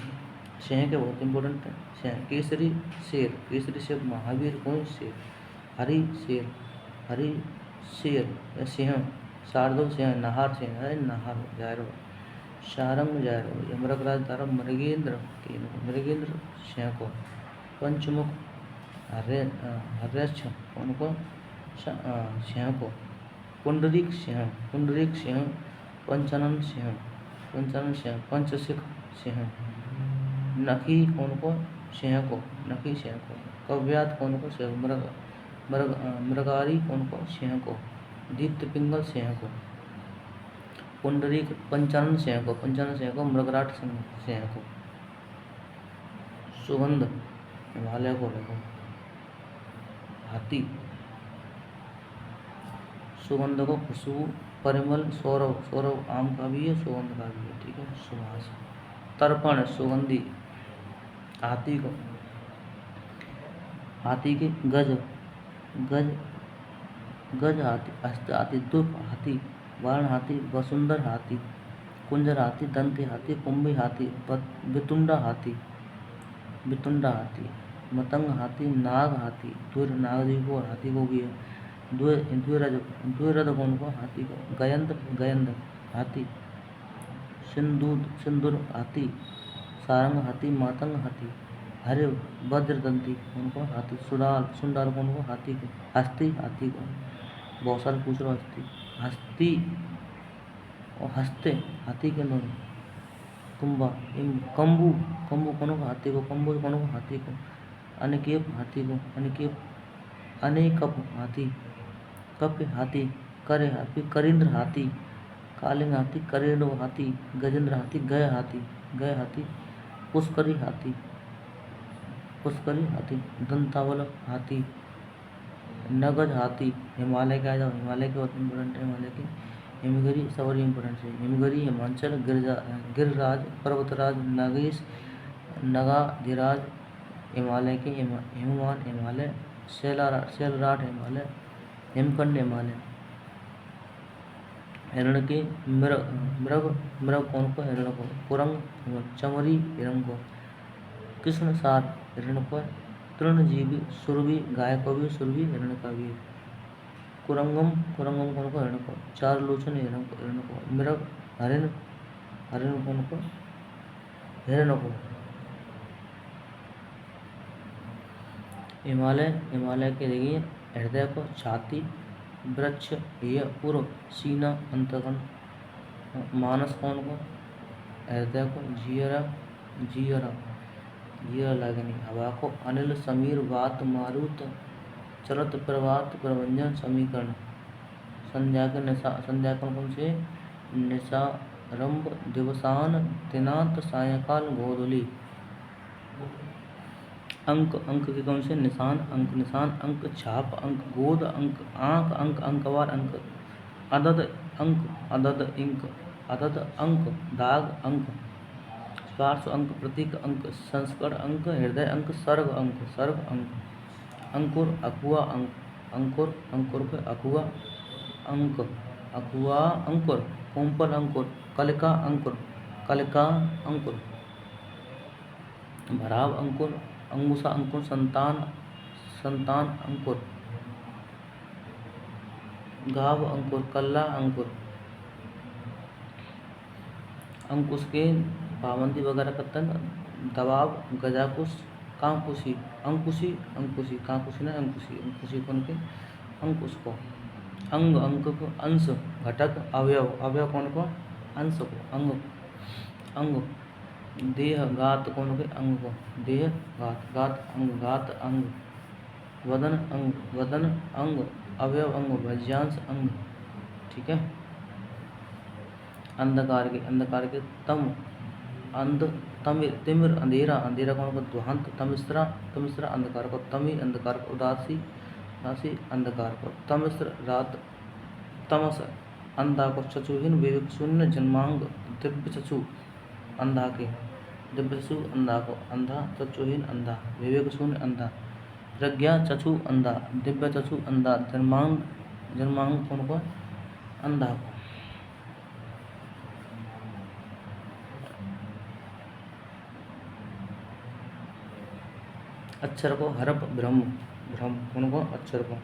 शेह के बहुत इंपॉर्टेंट है। शेह। केसरी शेर, केसरी शेर महावीर कौन? शेर। हरी शेर, हरी शेर या सिंह। शार्दुल सिंह, नाहर सिंह है, नाहर जायरो। शारंग जायरो, यमराज द्वारा मृगेंद्र, मृगेंद्र सिंह को। पंचमुख हर्यक्ष कौन को? सिंह को। पुंडरीक सिंह, पुंडरीक सिंह। पंचानन सिंह, पंचानन सिंह। पंचशिख सिंह। नखी कौन को? सिंह को, नखी सिंह को। कव्यात कौन को? सिंह। मृगारी कौन को? सिंह को। दीप्त पिंगल सिंह को। पुंडरीक पंचानन सिंह को, पंचानन सिंह को। मृगराट सिंह को। सुगंध हिमालय को देखो। हाथी, सुगंध को खुशबू, परिमल, सौरभ, सौरभ आम का भी है, सुगंध का भी है, ठीक है। सुवास। तर्पण सुगंधी। हाथी को, हाथी के गज, गज, गज हाथी। हस्त हाथी। दुप हाथी। वारण हाथी। वसुंधर हाथी। कुंजर हाथी। दंती हाथी। कुंभी हाथी। वितुंडा हाथी, वितुंडा हाथी। मतंग हाथी। नाग हाथी। द्विर नाग जी को, हाथी को भी है। द्विरज, द्विरथ कौन को? हाथी को। गयंद, गयंद हाथी। सिंदूर, सिंदूर हाथी। सारंग हाथी। मातंग हाथी। हरे वज्रदंती कौन को? हाथी। सुडाल, सुंडाल कौन को? हाथी को। हस्ती हाथी को। बहुत सारे पूछ रहे हो। हस्ती, हस्ती और हस्ते हाथी के दोनों। कुंभा, कम्बू, कम्बू कौन को? हाथी को। कम्बू कौन को? हाथी को। अनिकेप हाथी को। अनिकेप, अनेकप हाथी। कप हाथी। करे हाथी। करिंद्र हाथी। कालिंग हाथी। करेड़ो हाथी। गजेंद्र हाथी। गय हाथी, गय हाथी। पुष्करी हाथी, पुष्करी हाथी। दंतावल हाथी। नगज हाथी। हिमालय का जाओ, हिमालय के बहुत इंपॉर्टेंट है। हिमालय के हिमगिरी सवारी इंपॉर्टेंट है। हिमगिरी, हिमाचल, गिरिराज, पर्वतराज, नागेश, नगाधिराज हिमालय के। हिमवान हिमालय। शैलराट हिमालय। हिमखंड हिमालय। हिरण के मृग, मृग कौन को? हिरण को। कुरंग चमरी हिरण को। कृष्ण सार हिरण को। तृणजीवी सुरभि गाय को भी, सुरभि हिरण का भी। कुरंगम, कुरंगम कौन को? हिरण को। चार लोचन हिरण को, मृग हरिण, हरिण कौन को? हिरण को। हिमालय, हिमालय के देखिए हृदय को, छाती, वृक्ष, यह पूर्व, सीना, अंतकन, मानस कौन को, हृदय को, जियरा, जियरा, जियरा लगनी, हवा को, अनिल, समीर, वात, मारुत, चरत, प्रभात, प्रभंजन, समीकरण, संध्या के संध्याकरण कौन से, निशारंभ, दिवसान, दिनांत, सायंकाल, गोधूली, अंक, अंक के कौन से, निशान, अंक, निशान, अंक, छाप, अंक, गोद, अंक, आंक, अंक, अंकवार, अंक, अदद, अंक, अदद, इंक, अदद, अंक, दाग, अंक, पार्श्व अंक, प्रतीक अंक, संस्करण अंक, हृदय अंक, सर्ग अंक, सर्ग अंक, अंकुर, अकुआ अंक, अंकुर, अंकुर पे अकुआ अंक, अकुआ अंकुर, कोम्पल अंकुर, कलिका अंकुर, कलिका अंकुर, भराव अंकुर, अंगुसा अंकुर, संतान, संतान अंकुर, गाव अंकुर, कल्ला अंकुर, अंकुश के पाबंदी वगैरह करता है, दबाव, गजाकुश, कांकुशी, अंकुशी, अंकुशी, कांकुशी ने अंकुशी, अंकुशी कौन के, अंकुश को, अंग, अंक को, अंश, घटक, अवयव, अवयव कौन को, अंश को, अंग, अंग, देह, गात कौन के, अंग को, देह, गात, गात, अंग, गात, अंग, वदन, अंग, वदन, अंग, अवयव, अंग, भज्यांश, अंग, ठीक है। अंधकार के तम, अंध, तमिर, तिमिर, अंधेरा, अंधेरा कौन को, दुहंत, तमिश्रा, तमिश्रा, अंधकार को, तमी, अंधकार को, उदासी, उदासी, अंधकार को, तमिश्र, रात, तमस, अंधा को, चक्षुहीन, विवेक शून्य, जन्मांग, दिव्य चक्षु, अंधा के, दिव्य चक्षु, अंधा को, अंधा, चक्षुहीन, अंधा, विवेक शून्य, अंधा, प्रज्ञा, चक्षु, अंधा, दिव्य चक्षु, अंधा, जन्मांग, जन्मांग कौन को, अंधा को। अक्षर को, हरप, ब्रह्म, ब्रह्म कौन को, अक्षर को,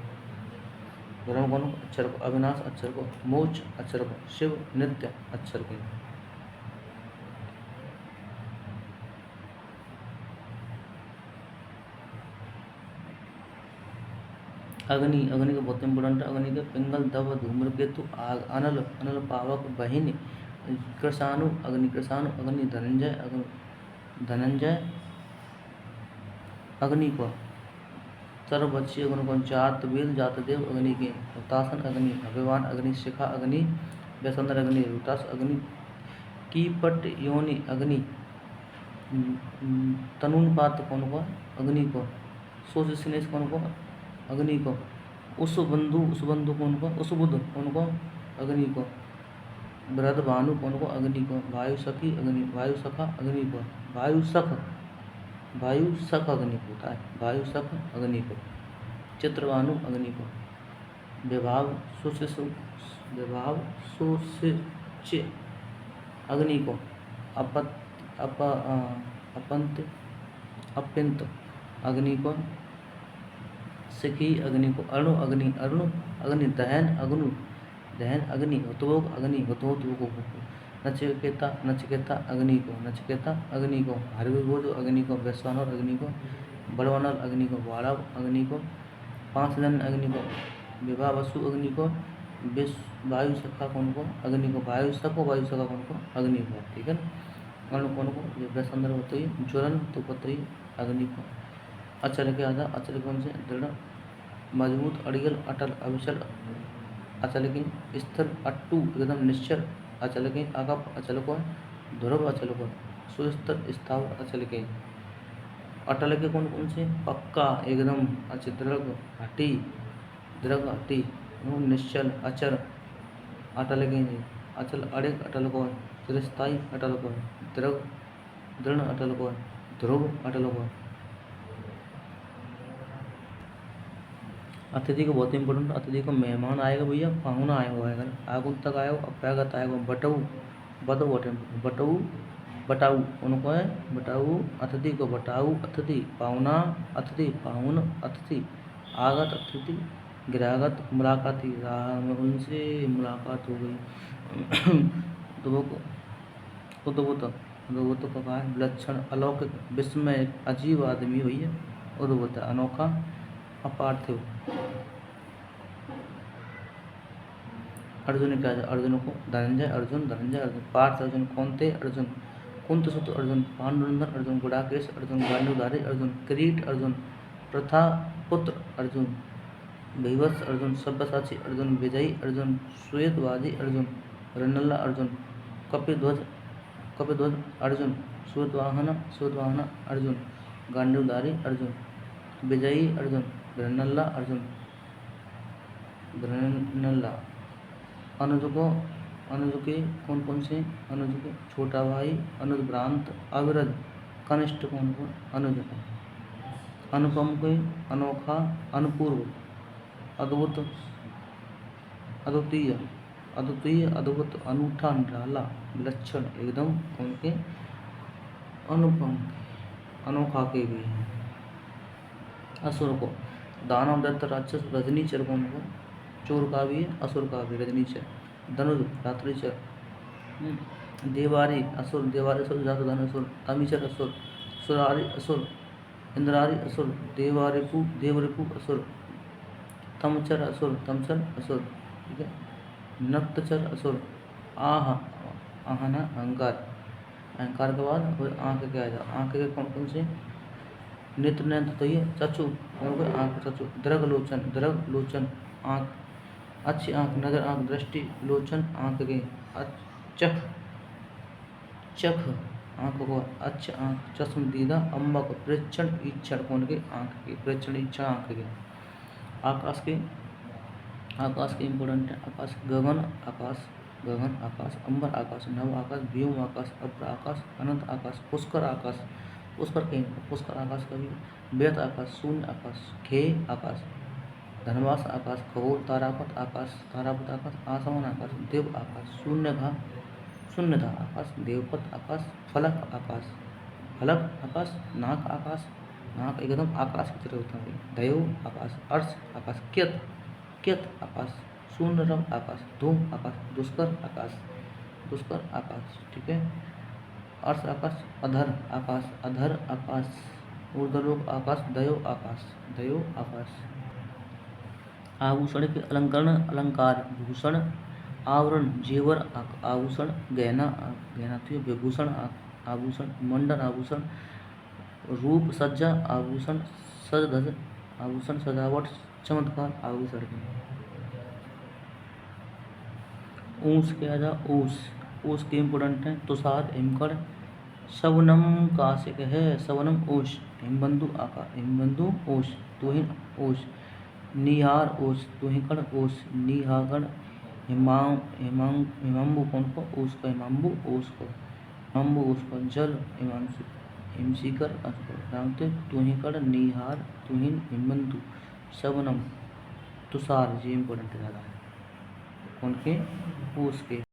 ब्रह्म कौन को, अक्षर को, अविनाश अक्षर को, मोक्ष अक्षर को, शिव, नित्य अक्षर को। अग्नि, अग्नि का बहुत इंपोर्टेंट है, अग्नि के पिंगल, दव, धूम्रकेतु, आग, अनल, अनल, पावक, बहिनी, कृषाणु, अग्नि, कृषाणु, अग्नि, धनंजय, अग्नि, धनंजय, अग्नि को, सर्वभक्षी, अग्नि को, जात, वेद, जातदेव, अग्नि के, हुतासन, अग्नि, भगवान, अग्नि, शिखा, अग्नि, व्यसंदर, अग्नि, रुतास, अग्नि, कीपट, योनि, अग्नि, तनुन पात कौन को, अग्नि को, सोच स्नेश कौन को, अग्नि को, उसबंधु, उसबंधु कौन को, उसबुध कौन को, अग्नि को, वृद्ध भानु कौन को, अग्नि को, वायु सखी, अग्नि, वायु सखा, अग्नि को, वायु सख, वायु सख अग्नि को होता है, वायु सख अग्नि को, चित्रभानु अग्नि को, विभाव सुशिशु, विभाव सुशिच अग्नि को, अपत, अपंत, अपिंत अग्नि को, सिखी अग्नि को, अणु अग्नि, अरुण अग्नि, दहन अग्नु, दहन अग्नि, हुतोग अग्नि, हुतोग को, नचिकेता, नचिकेता अग्नि को, नचिकेता अग्नि को, हरिभोज अग्नि को, वैश्वानर अग्नि को, बड़वानर अग्नि को, वाड़व अग्नि को, पांचजन अग्नि को, विभावसु अग्नि को, वायु सखा कौन को, अग्नि को, वायु सखो, वायु सखा कौन को, अग्नि को, ठीक है। अणु कौन को, जो वैश्वानर होते ही ज्वलन तो पत्र ही अग्नि को। अचल के आधा, अचल कौन से, दृढ़, मजबूत, अड़ियल, अटल, अविचल, अचल के, स्थिर, अट्टू, एकदम निश्चल, अचल के, अगप, अचल को, ध्रुव, अचल को, सुस्थिर, स्थावर, अचल के, अटल के कौन कौन से, पक्का, एकदम, अच्छे, दृढ़, हटी, दृढ़, हटी, निश्चल, अचल, अटल के, अचल, अड़िक, अटल को, चिरस्थायी, अटल को, दृढ़, दृढ़, अटल को, ध्रुव, अटल को। अतिथि को बहुत इंपॉर्टेंट, अतिथि को मेहमान आएगा भैया, पाहुना आएगा, आएगा, आगुन्तक आएगा, अप्यागत आएगा, बटऊ, बटऊ, बटऊ, बटाऊ उनको है, बटाऊ, अतिथि को, बटाऊ, अतिथि, पाहुना, अतिथि, पाहुन, अतिथि, आगत, अतिथि, गिरागत, मुलाकाती, राह में उनसे मुलाकात हो गई, उद्भुत, उद्भुत, उद्भुत का कहा है, विलक्षण, अलौकिक, विस्मय, अजीब आदमी भैया, उद्भूत अनोखा अपार्थिव। अर्जुन क्या है? अर्जुन को धनंजय अर्जुन, धनंजय अर्जुन। पार्थ अर्जुन, कौन थे? अर्जुन कुंतसुत अर्जुन, पांडुनंदन अर्जुन, गुडाकेश अर्जुन, गांडीवधारी अर्जुन, किरीट अर्जुन, प्रथा पुत्र अर्जुन, भीवत्स अर्जुन, सब्यसाची अर्जुन, विजयी अर्जुन, श्वेतवादी अर्जुन, रनल्ला अर्जुन, कपिध्वज अर्जुन, श्वेतवाहन अर्जुन, गांडीवधारी अर्जुन, विजयी अर्जुन, रनल्ला अर्जुन, अनुज के कौन से? अनुज के छोटा भाई, अनुज भ्रांत, अविरध, कनिष्ठ कौन? अनुज का। अनुपम के अनोखा, अनुपूर्व, अद्भुत, अद्वितीय, अद्भुत, अनूठा, निराला, विलक्षण, एकदम कौन के? अनुपम, अनोखा के भी है। असुर को दानव, दत्त, राक्षस, रजनीचर कौन को? चोर का भी है, असुर का भी रजनीचर। धनुज रात्रिचर। देवारी असुर, देवारी असुर, जातधन असुर, तमीचर असुर, सुरारी असुर, इंद्रारी असुर, देवरिपु असुर, तमचर असुर, तमचर असुर, ठीक है। नक्तचर असुर, आहना अहंकार, अहंकार के बाद आंख के आ जाओ। आंख के कौन से? नेत्र, नेत्र तो ये चक्षु कौन को? आंख, चक्षु। दृग लोचन आंख, अच्छी आंख, नजर आंख, दृष्टि, लोचन आंख के, चख आंख को, अच्छ आंख, चश्म दीदा, अम्बक, प्रेक्षण इच्छा कौन के? आंख के, प्रेक्षण इच्छा आंख के। आकाश के इम्पोर्टेंट है। आकाश, गगन आकाश, अंबर आकाश, नव आकाश, व्योम आकाश, अप्र आकाश, अनंत आकाश, पुष्कर आकाश, पुष्कर आकाश का भी, व्यत आकाश, शून्य आकाश, खे आकाश, धनवास आकाश, खगोल, तारापथ आकाश, आसमान आकाश, देव आकाश, शून्यता आकाश, देवपथ आकाश, फलक आकाश, नाक आकाश, नाक एकदम आकाश की तरह होता है। दयो आकाश, अर्श आकाश, कियत आकाश, शून्यरम आकाश, धूम आकाश, दुष्कर आकाश, ठीक है। अर्श आकाश, अधर आकाश, ऊर्ध्वलोक आकाश, दयो आकाश। आभूषण के अलंकार, भूषण, आवरण, जेवर, आभूषण, गहना तो विभूषण, आभूषण, मंडन आभूषण, रूप सज्जा आभूषण, सज धज आभूषण, सजावट, चमत्कार आभूषण के। ऊस के आ जा, ऊस के इम्पोर्टेंट है। तुषार, हिमकड़, शबनम काशिक है, शबनम ओश, हिमबंधु ओश, तुहिन ओश, निहार ओश, तुहिकड़ ओश, निहागण, हिमांबु कौन को? ओश का, हिमांबु ओश को, जल हिमशिखर रामते, तुहिकड़, निहार, तुहिन, हिमबंधु, शबनम, तुषार, ये इम्पोर्टेंट ज़्यादा है कौन के? ओश के।